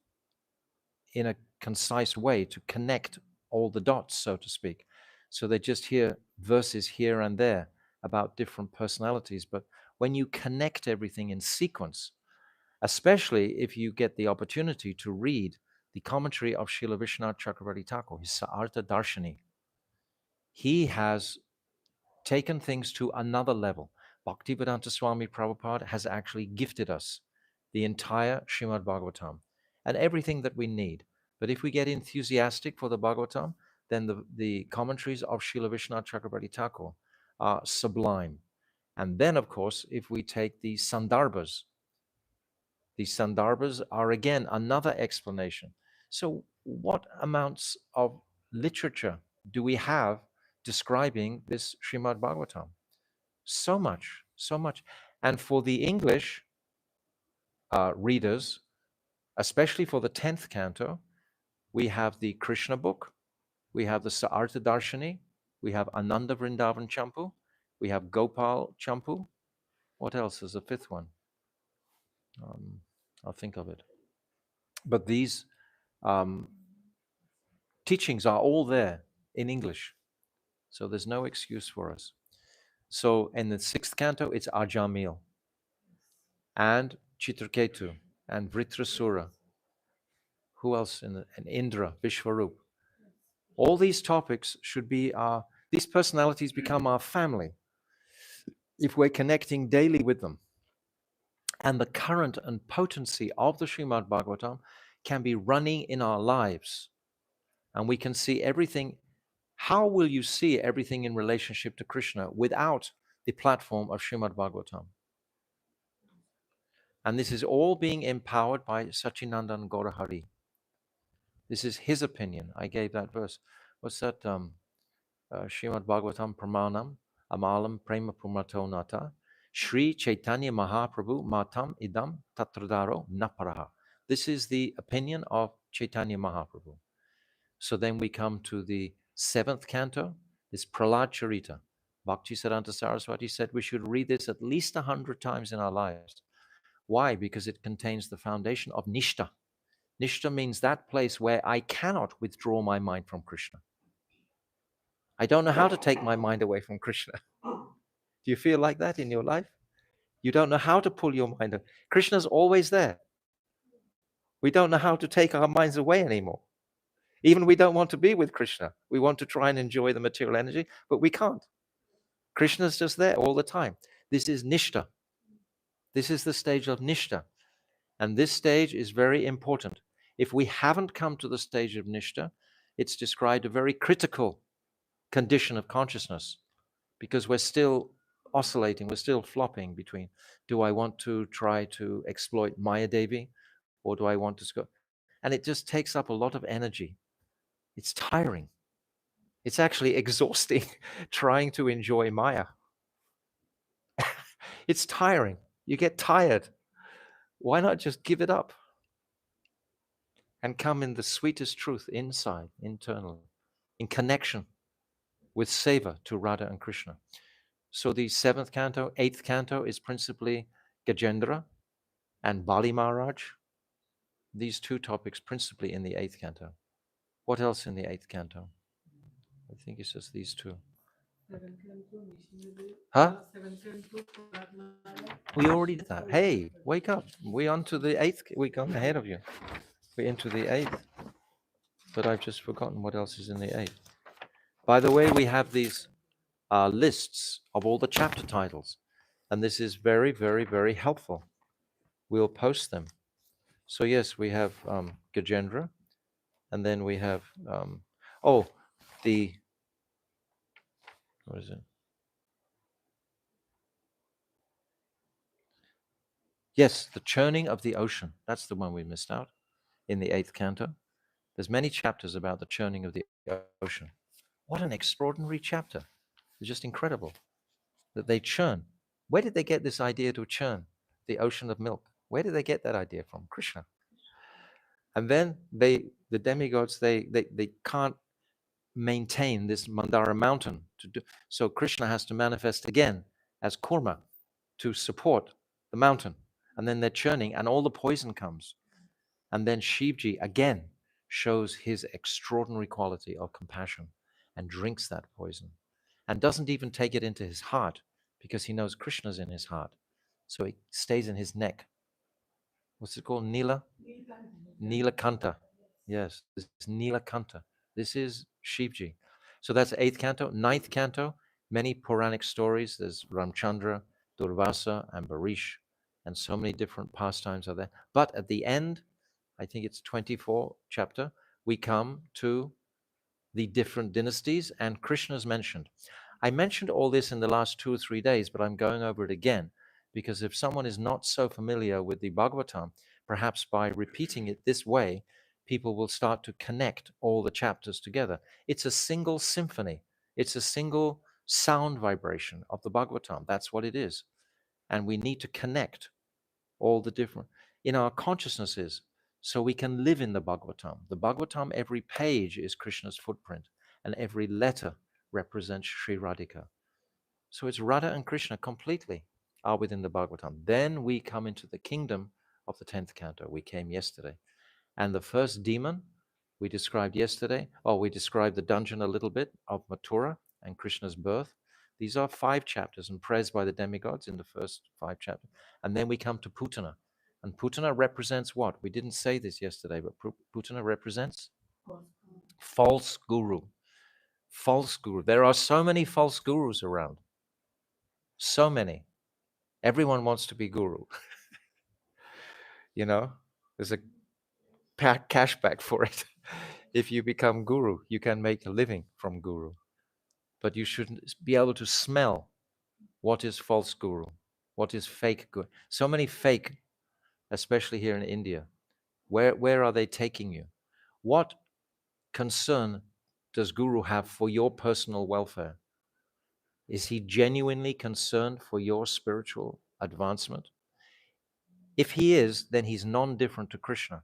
in a concise way to connect all the dots, so to speak. So they just hear verses here and there about different personalities. But when you connect everything in sequence, especially if you get the opportunity to read the commentary of Srila Vishwanath Chakravarti Thakur, his Sa'artha Darshani, he has taken things to another level. Bhaktivedanta Swami Prabhupada has actually gifted us the entire Srimad Bhagavatam and everything that we need. But if we get enthusiastic for the Bhagavatam, then the commentaries of Srila Vishwanath Chakravarti Thakur are sublime. And then, of course, if we take the Sandarbhas are again another explanation. So what amounts of literature do we have describing this Srimad Bhagavatam? So much, so much. And for the English readers, especially for the 10th canto, we have the Krishna book, we have the Sa'artha Darshani, we have Ananda Vrindavan Champu, we have Gopal Champu. What else is the fifth one? I'll think of it. But these teachings are all there in English. So there's no excuse for us. So in the 6th canto, it's Ajamil and Chitraketu and Vritrasura. Who else? And Indra, Vishwarup. All these topics should be these personalities become our family if we're connecting daily with them. And the current and potency of the Srimad Bhagavatam can be running in our lives. And we can see everything. How will you see everything in relationship to Krishna without the platform of Srimad Bhagavatam? And this is all being empowered by Sachinandan Gaurahari. This is his opinion. I gave that verse. What's that? Srimad Bhagavatam Pramanam Amalam Prema Pumato Nata Shri Chaitanya Mahaprabhu Matam Idam Tatradaro Naparaha. This is the opinion of Chaitanya Mahaprabhu. So then we come to the 7th canto, this Prahlad Charita. Bhaktisiddhanta Saraswati said we should read this at least 100 times in our lives. Why? Because it contains the foundation of Nishta. Nishta means that place where I cannot withdraw my mind from Krishna. I don't know how to take my mind away from Krishna. Do you feel like that in your life? You don't know how to pull your mind away. Krishna's always there. We don't know how to take our minds away anymore. Even we don't want to be with Krishna. We want to try and enjoy the material energy, but we can't. Krishna's just there all the time. This is Nishta. This is the stage of Nishta. And this stage is very important. If we haven't come to the stage of Nishta, it's described a very critical condition of consciousness because we're still oscillating, we're still flopping between, do I want to try to exploit Maya Devi or do I want to go? And it just takes up a lot of energy. It's tiring. It's actually exhausting trying to enjoy Maya. It's tiring. You get tired. Why not just give it up and come in the sweetest truth inside, internally, in connection with seva to Radha and Krishna? So the seventh canto, eighth canto is principally Gajendra and Bali Maharaj. These two topics principally in the eighth canto. What else in the eighth canto? I think it's just these two. Huh? We already did that. Hey, wake up. We're on to the eighth. We're gone ahead of you. We're into the eighth. But I've just forgotten what else is in the eighth. By the way, we have these lists of all the chapter titles. And this is very, very, very helpful. We'll post them. So yes, we have Gajendra. And then we have, what is it? Yes, the churning of the ocean. That's the one we missed out in the eighth canto. There's many chapters about the churning of the ocean. What an extraordinary chapter. It's just incredible that they churn. Where did they get this idea to churn the ocean of milk? Where did they get that idea from? Krishna. And then the demigods, they can't maintain this Mandara mountain. So Krishna has to manifest again as Kurma to support the mountain. And then they're churning and all the poison comes. And then Shivji again shows his extraordinary quality of compassion and drinks that poison and doesn't even take it into his heart because he knows Krishna's in his heart. So it stays in his neck. What's it called? Nila? Nilakanta. Yes, this is Nilakanta. This is Shivji. So that's eighth canto. Ninth canto, many Puranic stories. There's Ramchandra, Durvasa, and Barish, and so many different pastimes are there. But at the end, I think it's 24 chapter, we come to the different dynasties and Krishna's mentioned. I mentioned all this in the last 2 or 3 days, but I'm going over it again because if someone is not so familiar with the Bhagavatam, perhaps by repeating it this way, people will start to connect all the chapters together. It's a single symphony. It's a single sound vibration of the Bhagavatam. That's what it is. And we need to connect all the different in our consciousnesses so we can live in the Bhagavatam. The Bhagavatam, every page is Krishna's footprint and every letter represents Sri Radhika. So it's Radha and Krishna completely are within the Bhagavatam. Then we come into the kingdom of the 10th canto. We came yesterday. And the first demon we described yesterday, we described the dungeon a little bit of Mathura and Krishna's birth. These are 5 chapters and praised by the demigods in the first 5 chapters. And then we come to Putana. And Putana represents what? We didn't say this yesterday, but Putana represents false guru. False guru. There are so many false gurus around. So many. Everyone wants to be guru. There's a cashback for it. If you become guru, you can make a living from guru. But you should be able to smell what is false guru, what is fake guru. So many fake, especially here in India. Where are they taking you? What concern does guru have for your personal welfare? Is he genuinely concerned for your spiritual advancement? If he is, then he's non-different to Krishna,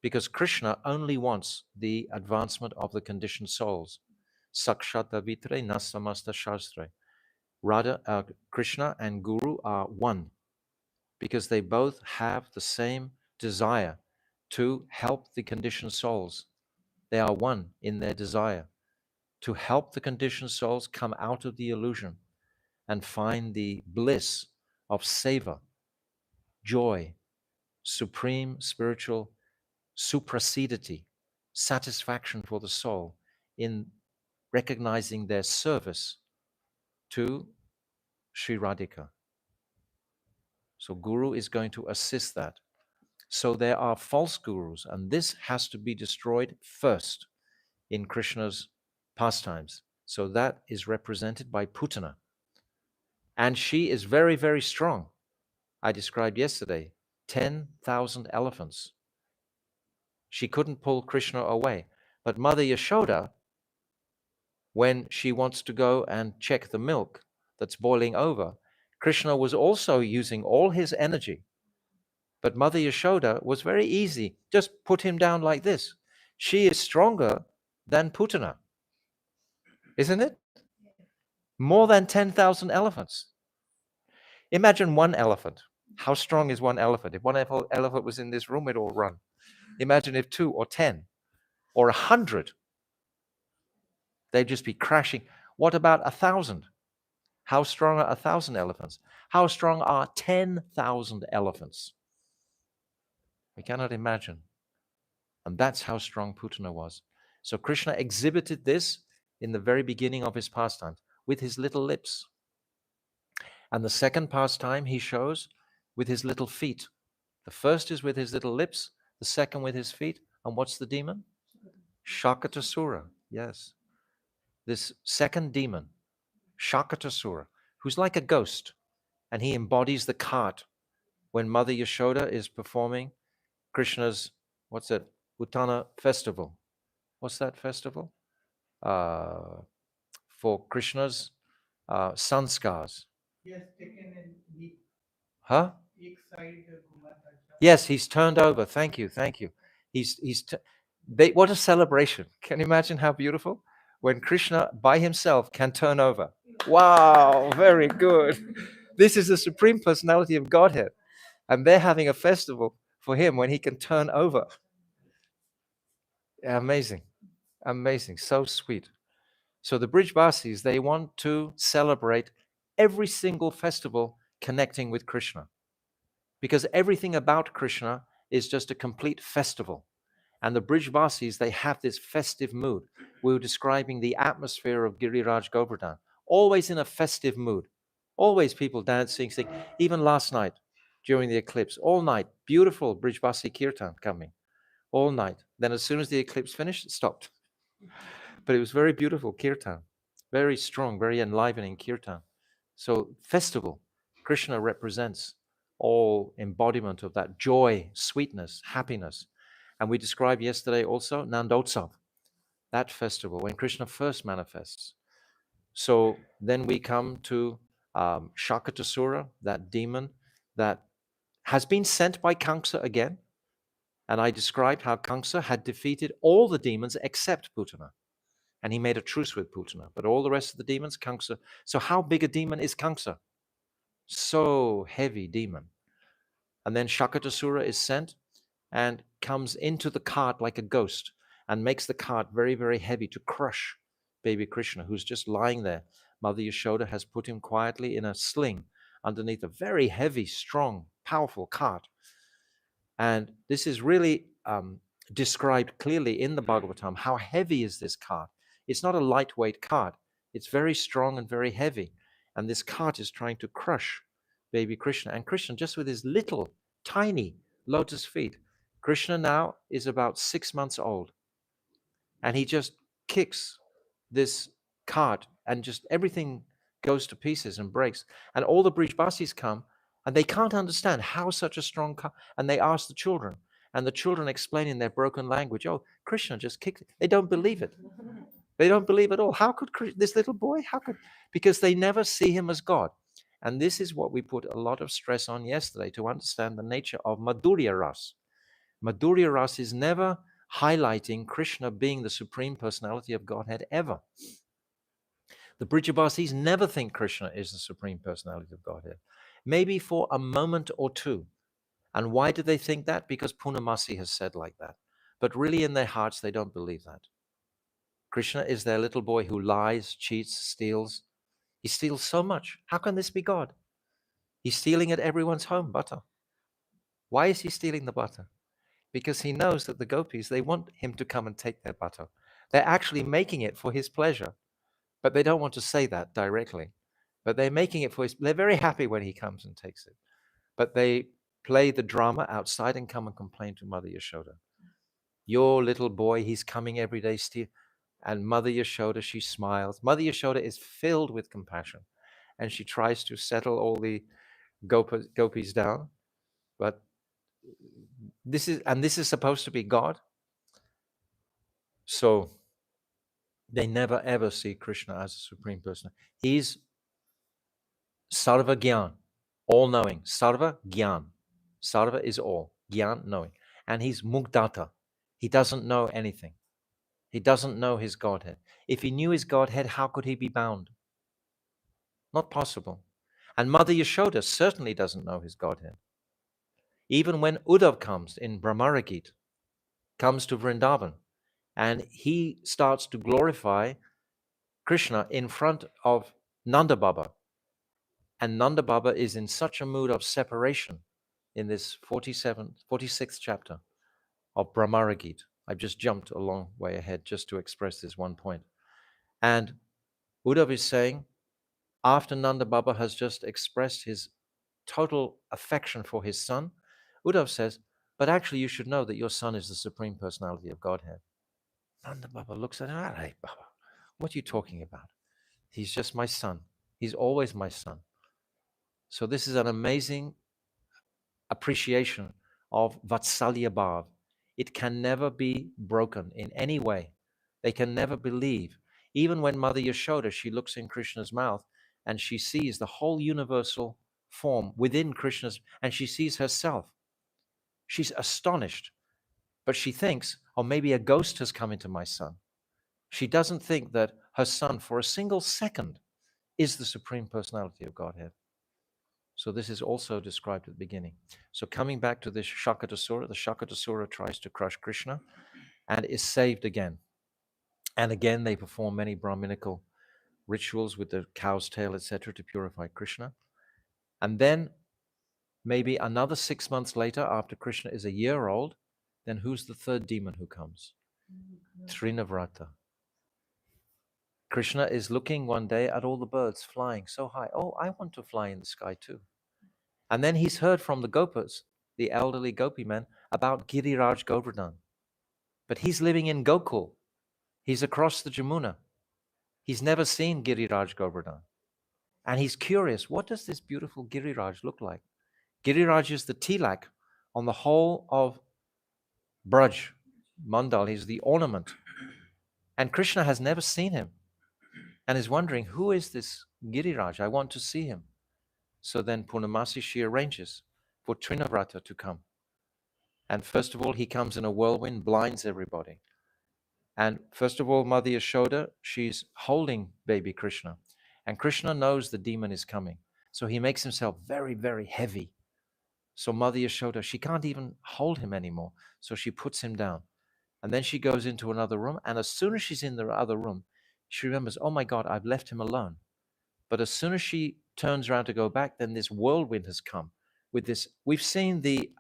because Krishna only wants the advancement of the conditioned souls. Sakshata vitre nasamasta shastre. Radha, Krishna and Guru are one because they both have the same desire to help the conditioned souls. They are one in their desire to help the conditioned souls come out of the illusion and find the bliss of seva, joy, supreme spiritual suprasedity, satisfaction for the soul in recognizing their service to Sri Radhika. So Guru is going to assist that. So there are false gurus, and this has to be destroyed first in Krishna's pastimes. So that is represented by Putana. And she is very, very strong. I described yesterday 10,000 elephants. She couldn't pull Krishna away. But Mother Yashoda, when she wants to go and check the milk that's boiling over, Krishna was also using all his energy. But Mother Yashoda was very easy. Just put him down like this. She is stronger than Putana, isn't it? More than 10,000 elephants. Imagine one elephant. How strong is one elephant? If one elephant was in this room, it'd all run. Imagine if 2 or 10 or 100, they'd just be crashing. What about 1,000? How strong are 1,000 elephants? How strong are 10,000 elephants? We cannot imagine. And that's how strong Putana was. So Krishna exhibited this in the very beginning of his pastimes with his little lips. And the second pastime he shows with his little feet. The first is with his little lips, the second with his feet. And what's the demon? Shakatasura, yes. This second demon, Shakatasura, who's like a ghost, and he embodies the cart when Mother Yashoda is performing Krishna's, what's it, Uttana festival. What's that festival? For Krishna's sanskars. Yes, taken in Huh? each side. Yes, he's turned over. Thank you, thank you. What a celebration. Can you imagine how beautiful? When Krishna by himself can turn over. Wow, very good. This is the Supreme Personality of Godhead. And they're having a festival for him when he can turn over. Amazing. Amazing. So sweet. So the Brijvasis, they want to celebrate every single festival connecting with Krishna. Because everything about Krishna is just a complete festival. And the Brijvasis, they have this festive mood. We were describing the atmosphere of Giriraj Govardhan, always in a festive mood. Always people dancing, singing. Even last night, during the eclipse, all night, beautiful Brijvasi Kirtan coming, all night. Then as soon as the eclipse finished, it stopped. But it was very beautiful Kirtan, very strong, very enlivening Kirtan. So festival, Krishna represents all embodiment of that joy, sweetness, happiness. And we described yesterday also Nandotsav, that festival when Krishna first manifests. So then we come to Shakatasura, that demon that has been sent by Kamsa again. And I described how Kamsa had defeated all the demons except Putana. And he made a truce with Putana. But all the rest of the demons, Kamsa. So how big a demon is Kamsa? So heavy demon. And then Shakatasura is sent and comes into the cart like a ghost and makes the cart very, very heavy to crush baby Krishna, who's just lying there. Mother Yashoda has put him quietly in a sling underneath a very heavy, strong, powerful cart. And this is really described clearly in the Bhagwatam. How heavy is this cart? It's not a lightweight cart. It's very strong and very heavy. And this cart is trying to crush baby Krishna. And Krishna, just with his little, tiny lotus feet, Krishna now is about 6 months old. And he just kicks this cart and just everything goes to pieces and breaks. And all the Brijvasis come and they can't understand how such a strong cart. And they ask the children. And the children explain in their broken language, oh, Krishna just kicked it. They don't believe it. They don't believe at all. How could this little boy? How could? Because they never see him as God. And this is what we put a lot of stress on yesterday to understand the nature of Madhurya Ras. Madhurya Ras is never highlighting Krishna being the Supreme Personality of Godhead ever. The Brijavasis never think Krishna is the Supreme Personality of Godhead. Maybe for a moment or two. And why do they think that? Because Punamasi has said like that. But really in their hearts, they don't believe that. Krishna is their little boy who lies, cheats, steals. He steals so much. How can this be God? He's stealing at everyone's home, butter. Why is he stealing the butter? Because he knows that the gopis, they want him to come and take their butter. They're actually making it for his pleasure. But they don't want to say that directly. But they're making it for his, they're very happy when he comes and takes it. But they play the drama outside and come and complain to Mother Yashoda. Your little boy, he's coming every day still. And Mother Yashoda, she smiles. Mother Yashoda is filled with compassion. And she tries to settle all the gopis down. But this is supposed to be God. So they never ever see Krishna as a supreme person. He's Sarva Gyan, all knowing. Sarva Gyan. Sarva is all. Gyan, knowing. And he's Mugdata. He doesn't know anything. He doesn't know his Godhead. If he knew his Godhead, how could he be bound? Not possible. And Mother Yashoda certainly doesn't know his Godhead. Even when Uddhav comes in Brahmaragit, comes to Vrindavan, and he starts to glorify Krishna in front of Nanda Baba. And Nanda Baba is in such a mood of separation in this 46th chapter of Brahmaragit. I've just jumped a long way ahead just to express this one point. And Uddhav is saying, after Nanda Baba has just expressed his total affection for his son, Uddhav says, but actually you should know that your son is the Supreme Personality of Godhead. Nanda Baba looks at him, hey, Baba, what are you talking about? He's just my son. He's always my son. So this is an amazing appreciation of Vatsalya Bhav. It can never be broken in any way. They can never believe. Even when Mother Yashoda, she looks in Krishna's mouth and she sees the whole universal form within Krishna's, and she sees herself. She's astonished, but she thinks, oh, maybe a ghost has come into my son. She doesn't think that her son for a single second is the Supreme Personality of Godhead. So this is also described at the beginning. So coming back to this Shakatasura, the Shakatasura tries to crush Krishna and is saved again. And again, they perform many Brahminical rituals with the cow's tail, etc., to purify Krishna. And then maybe another 6 months later, after Krishna is a year old, then who's the third demon who comes? Trinavrata. Krishna is looking one day at all the birds flying so high. Oh, I want to fly in the sky too. And then he's heard from the Gopas, the elderly Gopi men, about Giriraj Govardhan. But he's living in Gokul. He's across the Jamuna. He's never seen Giriraj Govardhan. And he's curious, what does this beautiful Giriraj look like? Giriraj is the tilak on the whole of Braj, Mandal. He's the ornament. And Krishna has never seen him and is wondering, who is this Giriraj? I want to see him. So then Purnamasi, she arranges for Trinavrata to come. And first of all, he comes in a whirlwind, blinds everybody. And first of all, Mother Yashoda, she's holding baby Krishna. And Krishna knows the demon is coming. So he makes himself very, very heavy. So Mother Yashoda, she can't even hold him anymore. So she puts him down. And then she goes into another room. And as soon as she's in the other room, she remembers, oh my God, I've left him alone. But as soon as she turns around to go back, then this whirlwind has come with this. We've seen the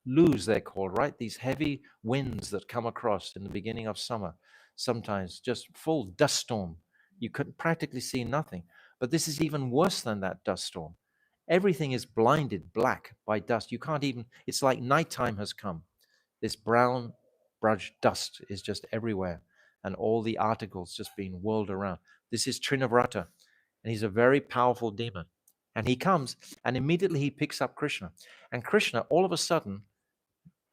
loos, they're called, right? These heavy winds that come across in the beginning of summer, sometimes just full dust storm. You could practically see nothing. But this is even worse than that dust storm. Everything is blinded black by dust. You can't even, it's like nighttime has come. This brown brudge dust is just everywhere. And all the articles just being whirled around. This is Trinavrata. And he's a very powerful demon. And he comes and immediately he picks up Krishna. And Krishna, all of a sudden,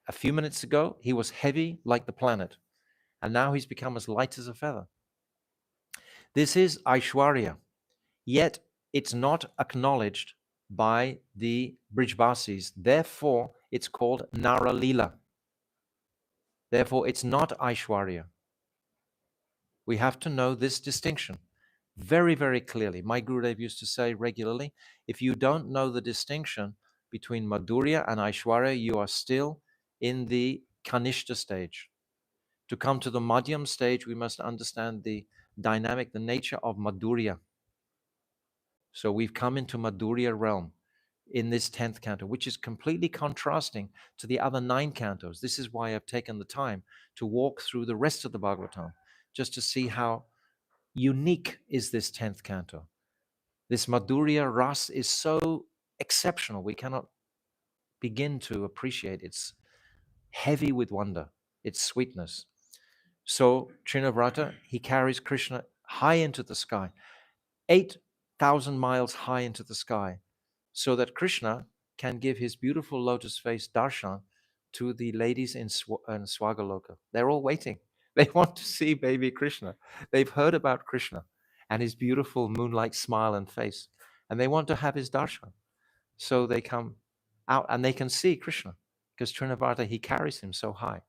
a few minutes ago, he was heavy like the planet. And now he's become as light as a feather. This is Aishwarya. Yet it's not acknowledged by the Brijvasis. Therefore, it's called Nara Leela. Therefore, it's not Aishwarya. We have to know this distinction very, very clearly. My Gurudev used to say regularly, if you don't know the distinction between Madhurya and Aishwarya, you are still in the Kanishta stage. To come to the Madhyam stage, we must understand the dynamic, the nature of Madhurya. So we've come into Madhurya realm in this 10th canto, which is completely contrasting to the other 9 cantos. This is why I've taken the time to walk through the rest of the Bhagavatam, just to see how unique is this 10th canto. This Madhurya Ras is so exceptional. We cannot begin to appreciate its heavy with wonder, its sweetness. So Trinavrata, he carries Krishna high into the sky, 8,000 miles high into the sky, so that Krishna can give his beautiful lotus face darshan to the ladies in Swagaloka. They're all waiting. They want to see baby Krishna. They've heard about Krishna and his beautiful moon-like smile and face, and they want to have his darshan. So they come out and they can see Krishna because Trinavarta, he carries him so high.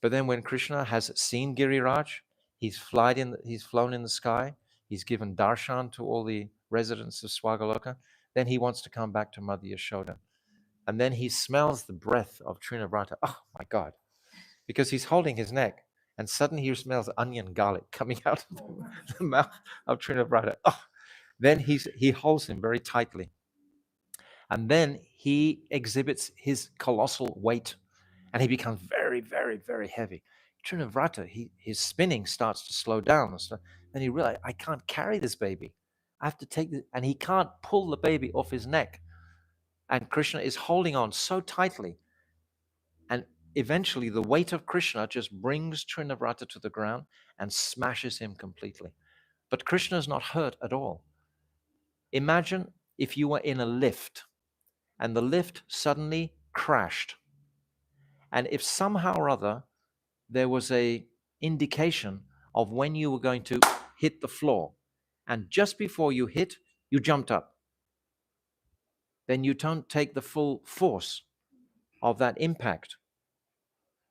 But then when Krishna has seen Giriraj, he's flown in the sky, he's given darshan to all the residents of Swagaloka, then he wants to come back to Mother Yashoda. And then he smells the breath of Trinavrata. Oh my God. Because he's holding his neck and suddenly he smells onion garlic coming out of the mouth of Trinavrata. Oh. Then he holds him very tightly. And then he exhibits his colossal weight and he becomes very, very, very heavy. Trinavrata, his spinning starts to slow down. And he realizes, I can't carry this baby. I have to take this. And he can't pull the baby off his neck. And Krishna is holding on so tightly. And eventually the weight of Krishna just brings Trinavrata to the ground and smashes him completely. But Krishna is not hurt at all. Imagine if you were in a lift and the lift suddenly crashed. And if somehow or other there was a indication of when you were going to hit the floor, and just before you hit, you jumped up, then you don't take the full force of that impact.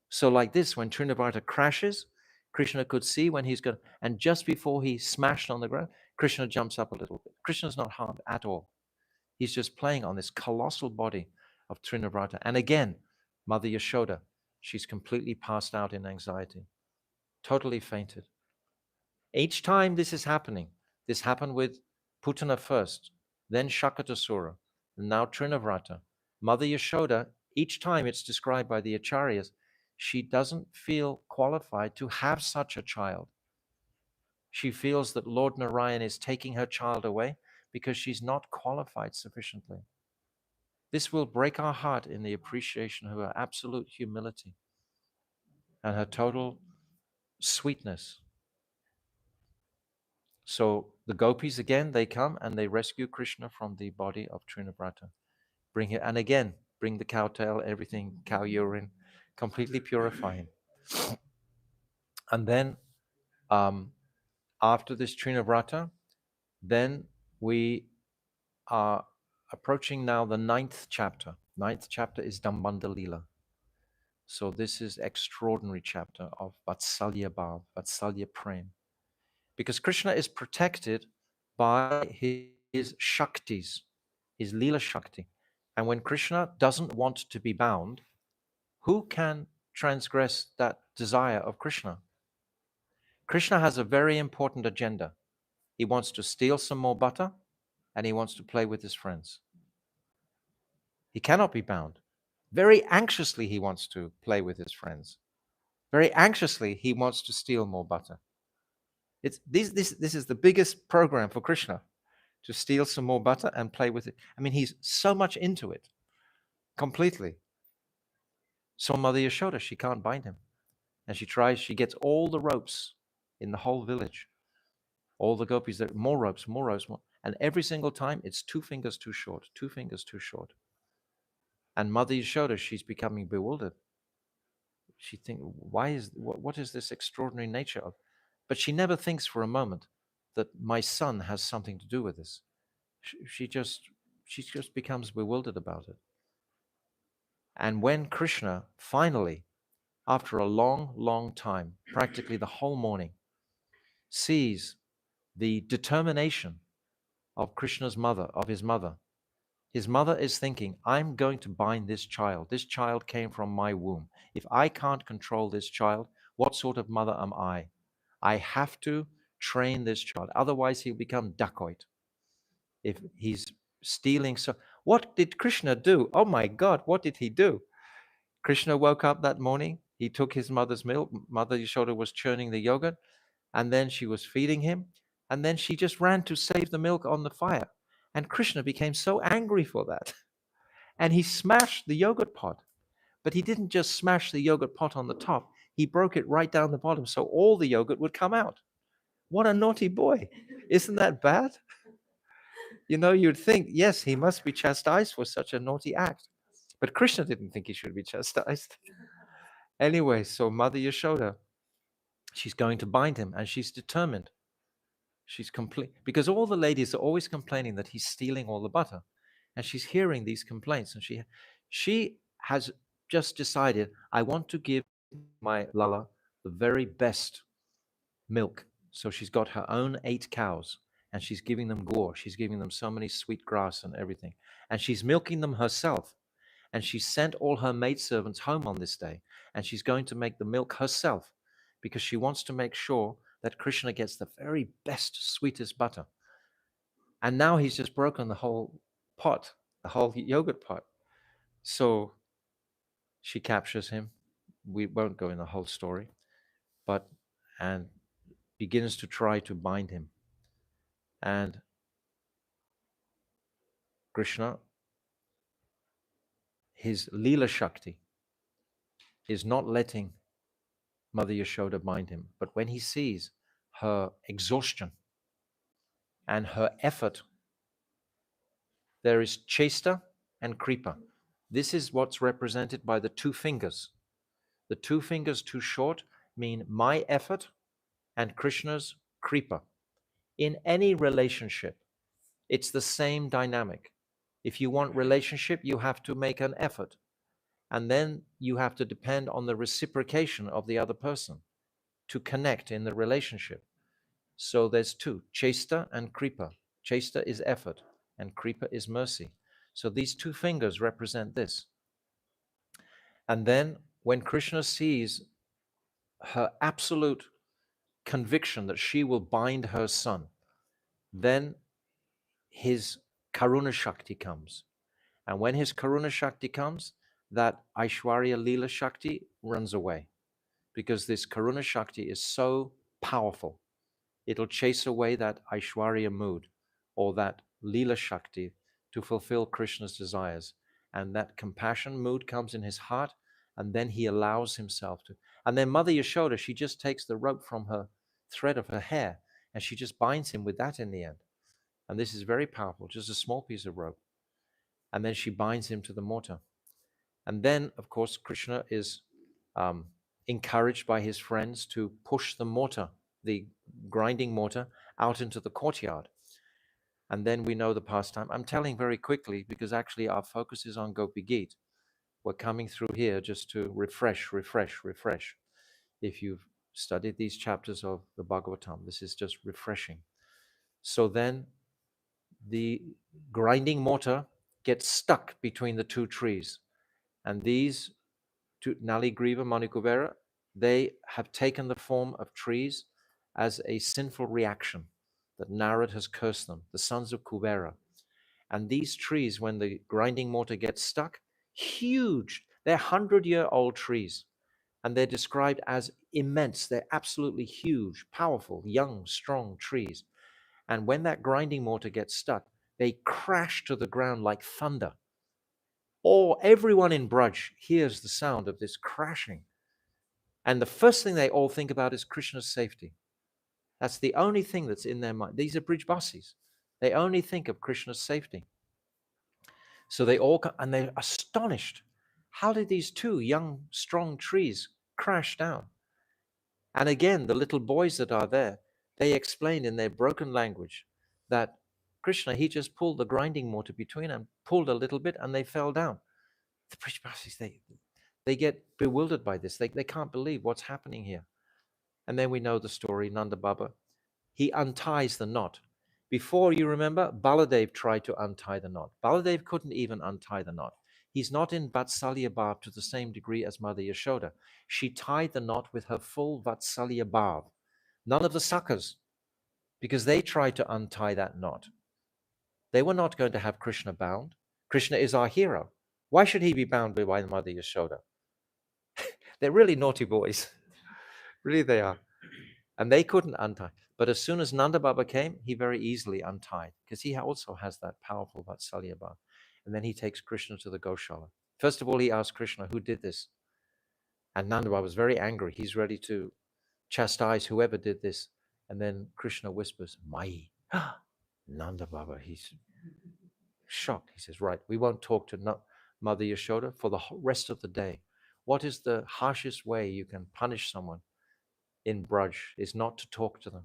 So like this, when Trinavarta crashes, Krishna could see when he's going, and just before he smashed on the ground, Krishna jumps up a little bit. Krishna's not harmed at all. He's just playing on this colossal body of Trinavrata. And again, Mother Yashoda, she's completely passed out in anxiety, totally fainted. Each time this is happening, this happened with Putana first, then Shakatasura, and now Trinavrata. Mother Yashoda, each time it's described by the Acharyas, she doesn't feel qualified to have such a child. She feels that Lord Narayan is taking her child away because she's not qualified sufficiently. This will break our heart in the appreciation of her absolute humility and her total sweetness. So the gopis again, they come and they rescue Krishna from the body of Trinavrata. Bring it, and again, bring the cow tail, everything, cow urine, completely purify him. And then after this Trinavrata, then we are approaching now the 9th chapter. 9th chapter is Dambanda Lila. So this is extraordinary chapter of Vatsalya Bhav, Vatsalya Prem. Because Krishna is protected by his Shaktis, his Leela Shakti. And when Krishna doesn't want to be bound, who can transgress that desire of Krishna? Krishna has a very important agenda. He wants to steal some more butter and he wants to play with his friends. He cannot be bound. Very anxiously he wants to play with his friends. Very anxiously he wants to steal more butter. This is the biggest program for Krishna, to steal some more butter and play with it. I mean, he's so much into it, completely. So Mother Yashoda, she can't bind him. And she gets all the ropes in the whole village. All the gopis, more ropes, more. And every single time, it's 2 fingers too short, 2 fingers too short. And Mother Yashoda, she's becoming bewildered. She thinks, what is this extraordinary nature of? But she never thinks for a moment that my son has something to do with this. She just becomes bewildered about it. And when Krishna finally, after a long, long time, practically the whole morning, sees the determination of Krishna's mother, of his mother is thinking, I'm going to bind this child. This child came from my womb. If I can't control this child, what sort of mother am I? I have to train this child. Otherwise, he'll become dacoit. If he's stealing. So what did Krishna do? Oh my God, what did he do? Krishna woke up that morning. He took his mother's milk. Mother Yashoda was churning the yogurt, and then she was feeding him. And then she just ran to save the milk on the fire. And Krishna became so angry for that. And he smashed the yogurt pot. But he didn't just smash the yogurt pot on the top, he broke it right down the bottom so all the yogurt would come out. What a naughty boy. Isn't that bad? You know, you'd think, yes, he must be chastised for such a naughty act. But Krishna didn't think he should be chastised. Anyway, so Mother Yashoda, she's going to bind him, and she's determined. She's complete, because all the ladies are always complaining that he's stealing all the butter. And she's hearing these complaints, and she has just decided, I want to give my Lala the very best milk. So she's got her own 8 cows, and she's giving them gore. She's giving them so many sweet grass and everything. And she's milking them herself. And she sent all her maidservants home on this day. And she's going to make the milk herself because she wants to make sure that Krishna gets the very best, sweetest butter. And now he's just broken the whole pot, the whole yogurt pot. So she captures him. We won't go in the whole story, and begins to try to bind him. And Krishna, his Leela Shakti, is not letting Mother Yashoda bind him. But when he sees her exhaustion and her effort, there is Chesta and Kripa. This is what's represented by the 2 fingers. The 2 fingers too short mean my effort and Krishna's Kripa. In any relationship, it's the same dynamic. If you want relationship, you have to make an effort. And then you have to depend on the reciprocation of the other person to connect in the relationship. So there's 2, Chesta and Kripa. Chesta is effort and Kripa is mercy. So these 2 fingers represent this. And then when Krishna sees her absolute conviction that she will bind her son, then his Karuna Shakti comes. And when his Karuna Shakti comes, that Aishwarya Leela Shakti runs away, because this Karuna Shakti is so powerful. It'll chase away that Aishwarya mood or that Leela Shakti to fulfill Krishna's desires. And that compassion mood comes in his heart, and then he allows himself to. And then Mother Yashoda, she just takes the rope from her thread of her hair, and she just binds him with that in the end. And this is very powerful, just a small piece of rope. And then she binds him to the mortar. And then, of course, Krishna is encouraged by his friends to push the mortar, the grinding mortar, out into the courtyard. And then we know the pastime. I'm telling very quickly because actually our focus is on Gopi Gita. We're coming through here just to refresh. If you've studied these chapters of the Bhagwatam, this is just refreshing. So then the grinding mortar gets stuck between the 2 trees. And these 2, Naligriva, Manikuvera, they have taken the form of trees as a sinful reaction that Narad has cursed them, the sons of Kuvera. And these trees, when the grinding mortar gets stuck, huge, they're 100-year-old trees. And they're described as immense. They're absolutely huge, powerful, young, strong trees. And when that grinding mortar gets stuck, they crash to the ground like thunder. Everyone in Braj hears the sound of this crashing. And the first thing they all think about is Krishna's safety. That's the only thing that's in their mind. These are Brijbasis. They only think of Krishna's safety. So they all come, and they're astonished. How did these 2 young, strong trees crash down? And again, the little boys that are there, they explained in their broken language that Krishna, he just pulled the grinding mortar between them, pulled a little bit, and they fell down. The Brijbasis, they get bewildered by this. They can't believe what's happening here. And then we know the story, Nanda Baba. He unties the knot. Before, you remember, Baladev tried to untie the knot. Baladev couldn't even untie the knot. He's not in Vatsalya Bhav to the same degree as Mother Yashoda. She tied the knot with her full Vatsalya Bhav. None of the Sakhas, because they tried to untie that knot. They were not going to have Krishna bound. Krishna is our hero. Why should he be bound by Mother Yashoda? They're really naughty boys. Really they are. And they couldn't untie. But as soon as Nanda Baba came, he very easily untied, because he also has that powerful Vatsalya Bhav. And then he takes Krishna to the Goshala. First of all, he asks Krishna, who did this? And Nanda Baba was very angry. He's ready to chastise whoever did this. And then Krishna whispers, Mai. Nanda Baba, he's shocked. He says, right, we won't talk to Mother Yashoda for the rest of the day. What is the harshest way you can punish someone in Braj is not to talk to them.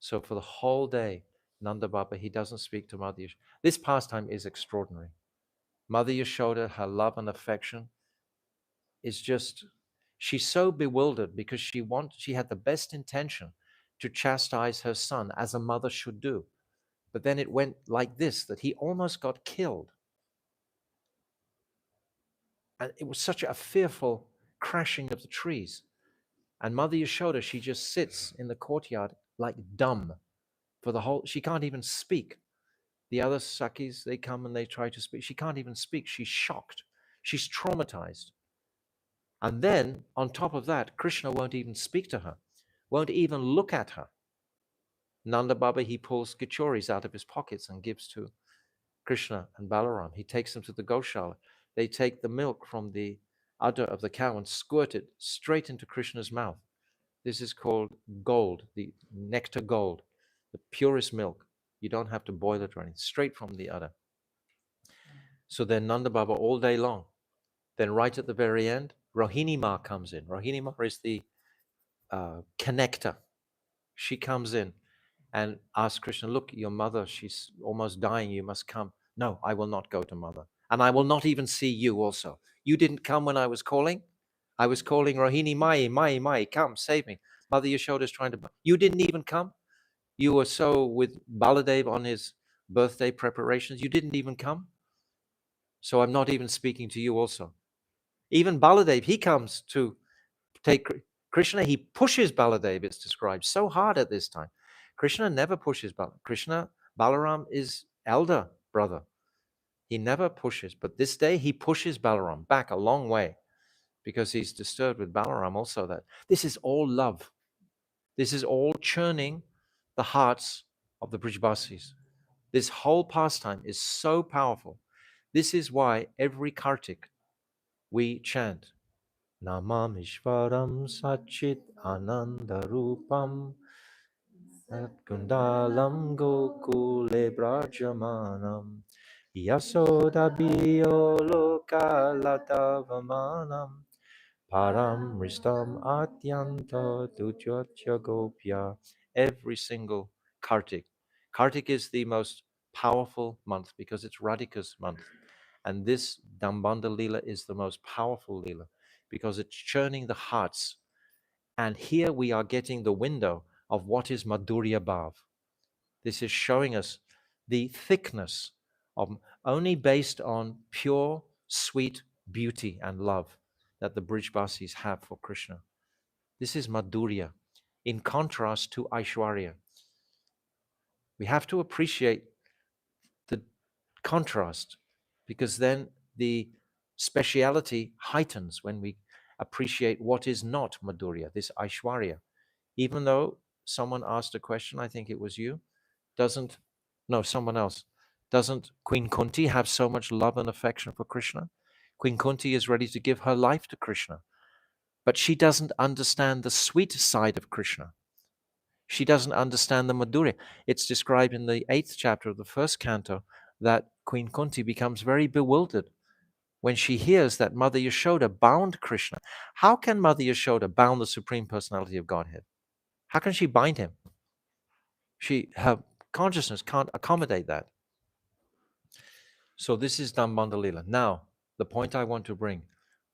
So for the whole day, Nanda Baba, he doesn't speak to Mother Yashoda. This pastime is extraordinary. Mother Yashoda, her love and affection is just, she's so bewildered because she had the best intention to chastise her son as a mother should do. But then it went like this, that he almost got killed. And it was such a fearful crashing of the trees. And Mother Yashoda, she just sits in the courtyard like dumb for the whole, she can't even speak. The other Sakis, they come and they try to speak. She can't even speak. She's shocked. She's traumatized. And then, on top of that, Krishna won't even speak to her, won't even look at her. Nanda Baba, he pulls kachoris out of his pockets and gives to Krishna and Balaram. He takes them to the Goshala. They take the milk from the udder of the cow and squirt it straight into Krishna's mouth. This is called gold, the nectar gold, the purest milk. You don't have to boil it or anything, straight from the udder. So then Nanda Baba all day long. Then right at the very end, Rohini Ma comes in. Rohini Ma is the connector. She comes in and asks Krishna, look, your mother, she's almost dying. You must come. No, I will not go to mother. And I will not even see you also. You didn't come when I was calling. I was calling Rohini Mai, come, save me. Mother Yashoda is trying to, you didn't even come. You were so with Baladev on his birthday preparations. You didn't even come. So I'm not even speaking to you also. Even Baladev, he comes to take Krishna, he pushes Baladev, it's described, so hard at this time. Krishna never pushes Balaram. Krishna, Balaram is elder brother. He never pushes, but this day he pushes Balaram back a long way because he's disturbed with Balaram also. That this is all love. This is all churning the hearts of the Brijbasis. This whole pastime is so powerful. This is why every Kartik we chant Namamishvaram Sachit Anandarupam Kundalam Gokule Brajamanam Yasodabhiyo Lokalatavamanam Param Ristam Atyanta Dujyatya Gopya. Every single Kartik. Kartik is the most powerful month because it's Radhika's month. And this Dambanda Leela is the most powerful Leela because it's churning the hearts. And here we are getting the window of what is Madhurya Bhav. This is showing us the thickness of only based on pure, sweet beauty and love that the Brijbasis have for Krishna. This is Madhurya in contrast to Aishwarya. We have to appreciate the contrast because then the speciality heightens when we appreciate what is not Madhurya, this Aishwarya. Even though someone asked a question, I think it was you, someone else, doesn't Queen Kunti have so much love and affection for Krishna? Queen Kunti is ready to give her life to Krishna, but she doesn't understand the sweet side of Krishna. She doesn't understand the Madhurya. It's described in the 8th chapter of the 1st canto that Queen Kunti becomes very bewildered when she hears that Mother Yashoda bound Krishna. How can Mother Yashoda bound the Supreme Personality of Godhead? How can she bind him? Her consciousness can't accommodate that. So this is Dambanda Leela. Now, the point I want to bring,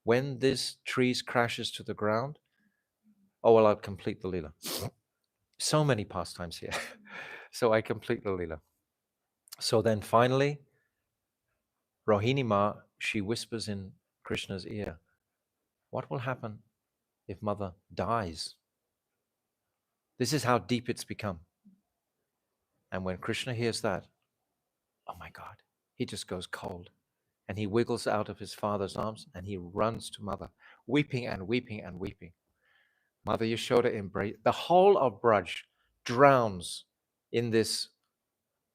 when this tree crashes to the ground, I'll complete the Leela. So many pastimes here. So I complete the Leela. So then finally, Rohini Ma, she whispers in Krishna's ear, what will happen if mother dies? This is how deep it's become. And when Krishna hears that, oh my God, he just goes cold. And he wiggles out of his father's arms and he runs to mother, weeping and weeping and weeping. Mother Yashoda embraced. The whole of Braj drowns in this,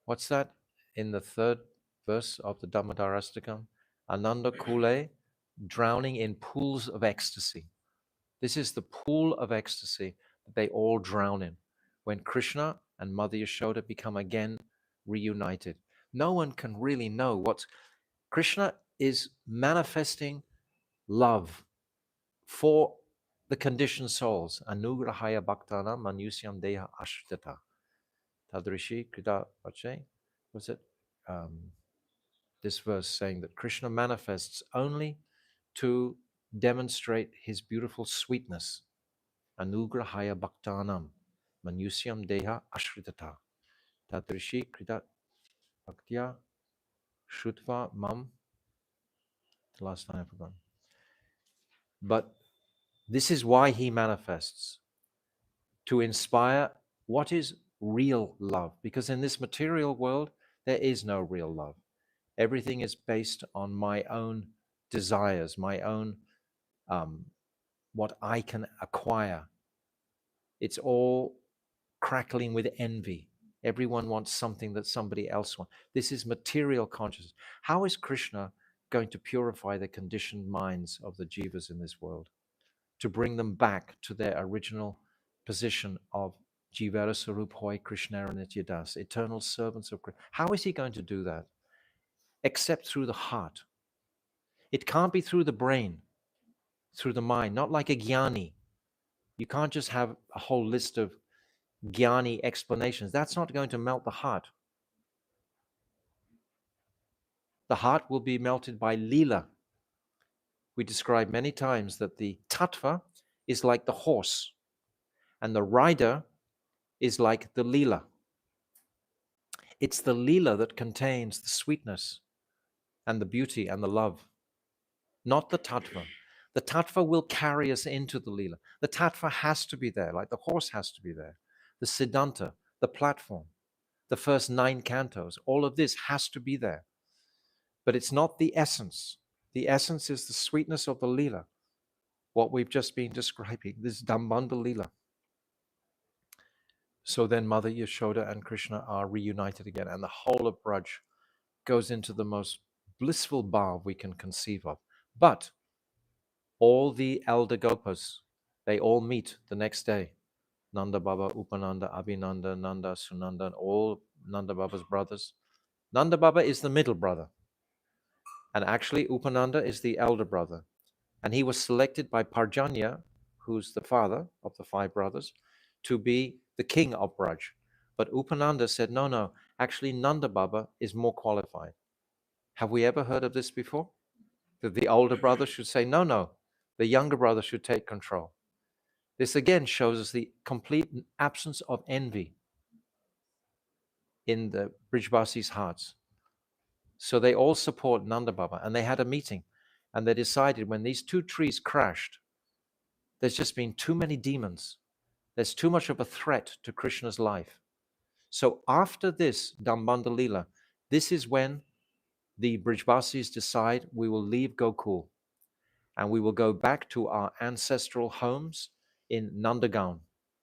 what's that? In the 3rd verse of the Dhammadarastakam, Ananda Kule, drowning in pools of ecstasy. This is the pool of ecstasy that they all drown in when Krishna and Mother Yashoda become again reunited. No one can really know what Krishna is manifesting love for the conditioned souls. Anugrahaya bhaktana manusyam deha ashtata. Tadrishi krita vache. Was it this verse saying that Krishna manifests only to demonstrate his beautiful sweetness. Anugrahaya bhaktanam manusyam deha ashritata. Tadrishi krita bhaktya shrutva mam. The last time I forgot. But this is why he manifests, to inspire what is real love. Because in this material world, there is no real love. Everything is based on my own desires, my own, what I can acquire. It's all crackling with envy. Everyone wants something that somebody else wants. This is material consciousness. How is Krishna going to purify the conditioned minds of the jivas in this world, to bring them back to their original position of Jivara Sarup Hoy Krishna Nityadas, eternal servants of Krishna? How is he going to do that? Except through the heart. It can't be through the brain, through the mind, not like a jnani. You can't just have a whole list of jnani explanations. That's not going to melt the heart. The heart will be melted by lila. We describe many times that the tattva is like the horse, and the rider is like the lila. It's the lila that contains the sweetness and the beauty and the love, not the tattva. The tattva will carry us into the lila. The tattva has to be there, like the horse has to be there. The siddhanta, the platform, the first 9 cantos, all of this has to be there. But it's not the essence. The essence is the sweetness of the lila, what we've just been describing, this Dambanda lila. So then Mother Yashoda and Krishna are reunited again, and the whole of Braj goes into the most blissful bhav we can conceive of. But all the elder Gopas, they all meet the next day. Nanda Baba, Upananda, Abhinanda, Nanda, Sunanda, and all Nanda Baba's brothers. Nanda Baba is the middle brother. And actually Upananda is the elder brother. And he was selected by Parjanya, who's the father of the 5 brothers, to be the king of Braj. But Upananda said, no, actually Nanda Baba is more qualified. Have we ever heard of this before? That the older brother should say, no, the younger brother should take control. This again shows us the complete absence of envy in the Brijvasis' hearts. So they all support Nanda Baba, and they had a meeting, and they decided when these 2 trees crashed, there's just been too many demons. There's too much of a threat to Krishna's life. So after this Dambanda Lila, this is when the Brijvasis decide we will leave Gokul and we will go back to our ancestral homes in Nandagaon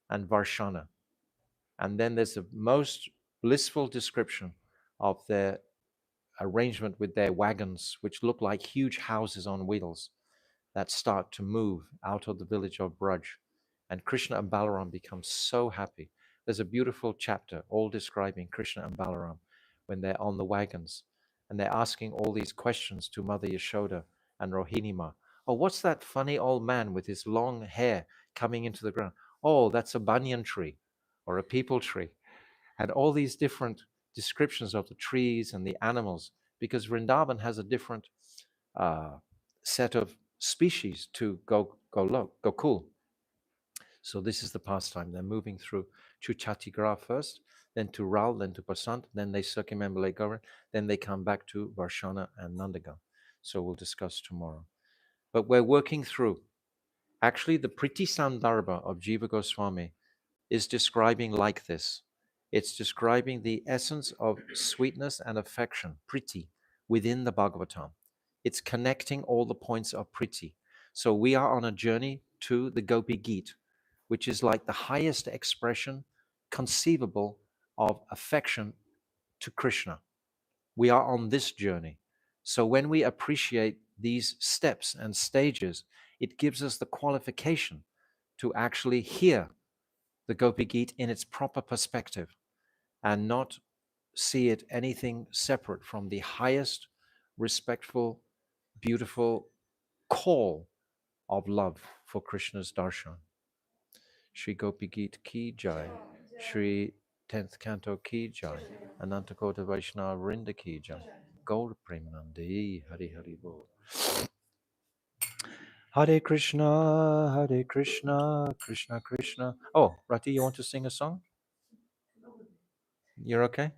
and Varshana. And then there's a most blissful description of their arrangement with their wagons, which look like huge houses on wheels that start to move out of the village of Braj. And Krishna and Balaram become so happy. There's a beautiful chapter all describing Krishna and Balaram when they're on the wagons and they're asking all these questions to Mother Yashoda and Rohinima. Oh, what's that funny old man with his long hair coming into the ground? Oh, that's a banyan tree or a peepal tree. And all these different descriptions of the trees and the animals, because Vrindavan has a different set of species to Gokul. So this is the pastime. They're moving through Chuchatigra first, then to Ral, then to Pasant, then they circumambulate Government, then they come back to Varshana and Nandagan. So we'll discuss tomorrow. But we're working through. Actually, the Priti Sandarbha of Jiva Goswami is describing like this. It's describing the essence of sweetness and affection, Priti, within the Bhagavatam. It's connecting all the points of Priti. So we are on a journey to the Gopi Gita, which is like the highest expression conceivable of affection to Krishna. We are on this journey. So when we appreciate these steps and stages, it gives us the qualification to actually hear the Gopi Gita in its proper perspective and not see it anything separate from the highest respectful, beautiful call of love for Krishna's darshan. Shri Gopi Gita ki jai, Shri 10th Canto ki jai, Anantakota Vaishnava Vrinda ki jai, Gaur Premanandi, Hari Hari Bol. Hare Krishna, Hare Krishna, Krishna Krishna. Oh, Rati, you want to sing a song? You're okay?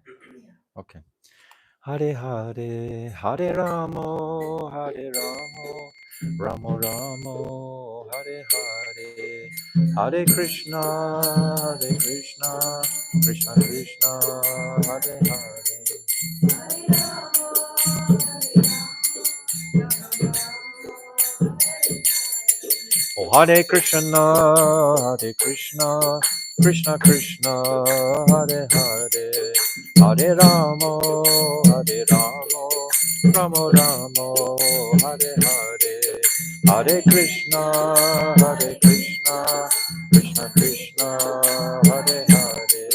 Okay. Hare Hare, Hare Ramo, Hare Ramo, Ramo Ramo, Hare Hare, Hare Krishna, Hare Krishna, Krishna Krishna, Hare Hare. Oh, Hare Krishna, Hare Krishna, Krishna Krishna, Hare Hare, Hare Rama, Hare Rama, Rama Rama, Hare Hare, Hare Krishna, Hare Krishna, Krishna Krishna, Hare Hare,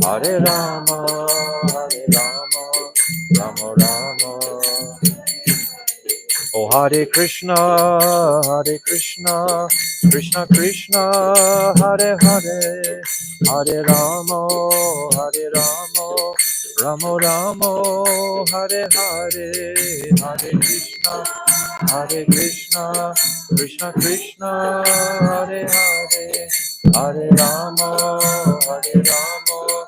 Hare Rama, Hare Rama, Rama Rama. Oh, Hare Krishna, Hare Krishna, Krishna Krishna, Hare Hare, Hare Rama, Hare Rama, Rama Rama, Hare Hare, Hare Krishna, Hare Krishna, Krishna Krishna, Hare Hare, Hare Rama, Hare Rama.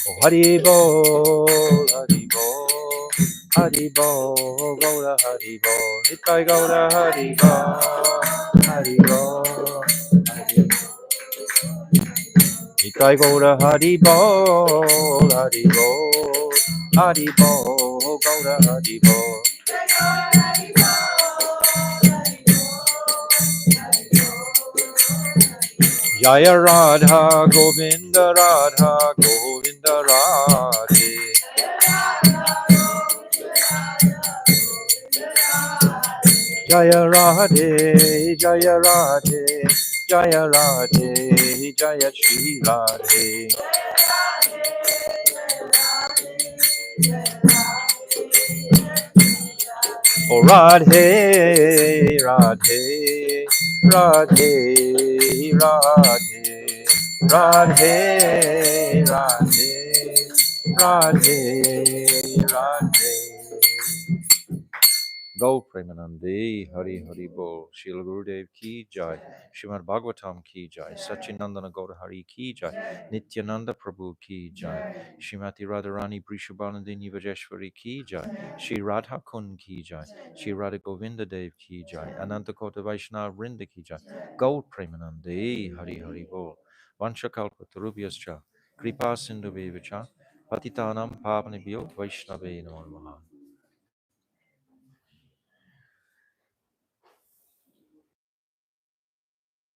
Oh, Hari Bol, Hari Bol, Hari Bol, Gaura Hari Bol, Nikai Gaura Hari Bol, Hari Bol, Hari Nikai Gaura Hari Bol, Hari Bol, Hari Bol, Gaura Hari Bol. Jaya Radha Govinda Radha Govinda Radhe. Jaya Radhe, Jaya Radhe, Jaya Radhe, Jaya Shri Radhe. Oh Radhe, Radhe, Radhe, Radhe, Radhe, Radhe, Radhe, Radhe. Go Premanande, Hari Hari Bol, Srila Gurudev Ki Jai, Srimad Bhagwatam Ki Jai, Sachinandana Gaura Hari Ki Jai, Nityananda Prabhu Ki Jai, Srimati Radharani Brishabhanandini Vajeshwari Ki Jai, Shri Radha Kun Ki Jai, Shri Radha Govinda Dev Ki Jai, Ananta Kota Vaishnava Vrinda Ki Jai, Go Premanande, Hari Hari Bol, Vanchakalpa Tarubhyascha, Kripa Sindhu Bevacha, Patitanam Pavanibhyo Vaishnave Namo Namaha.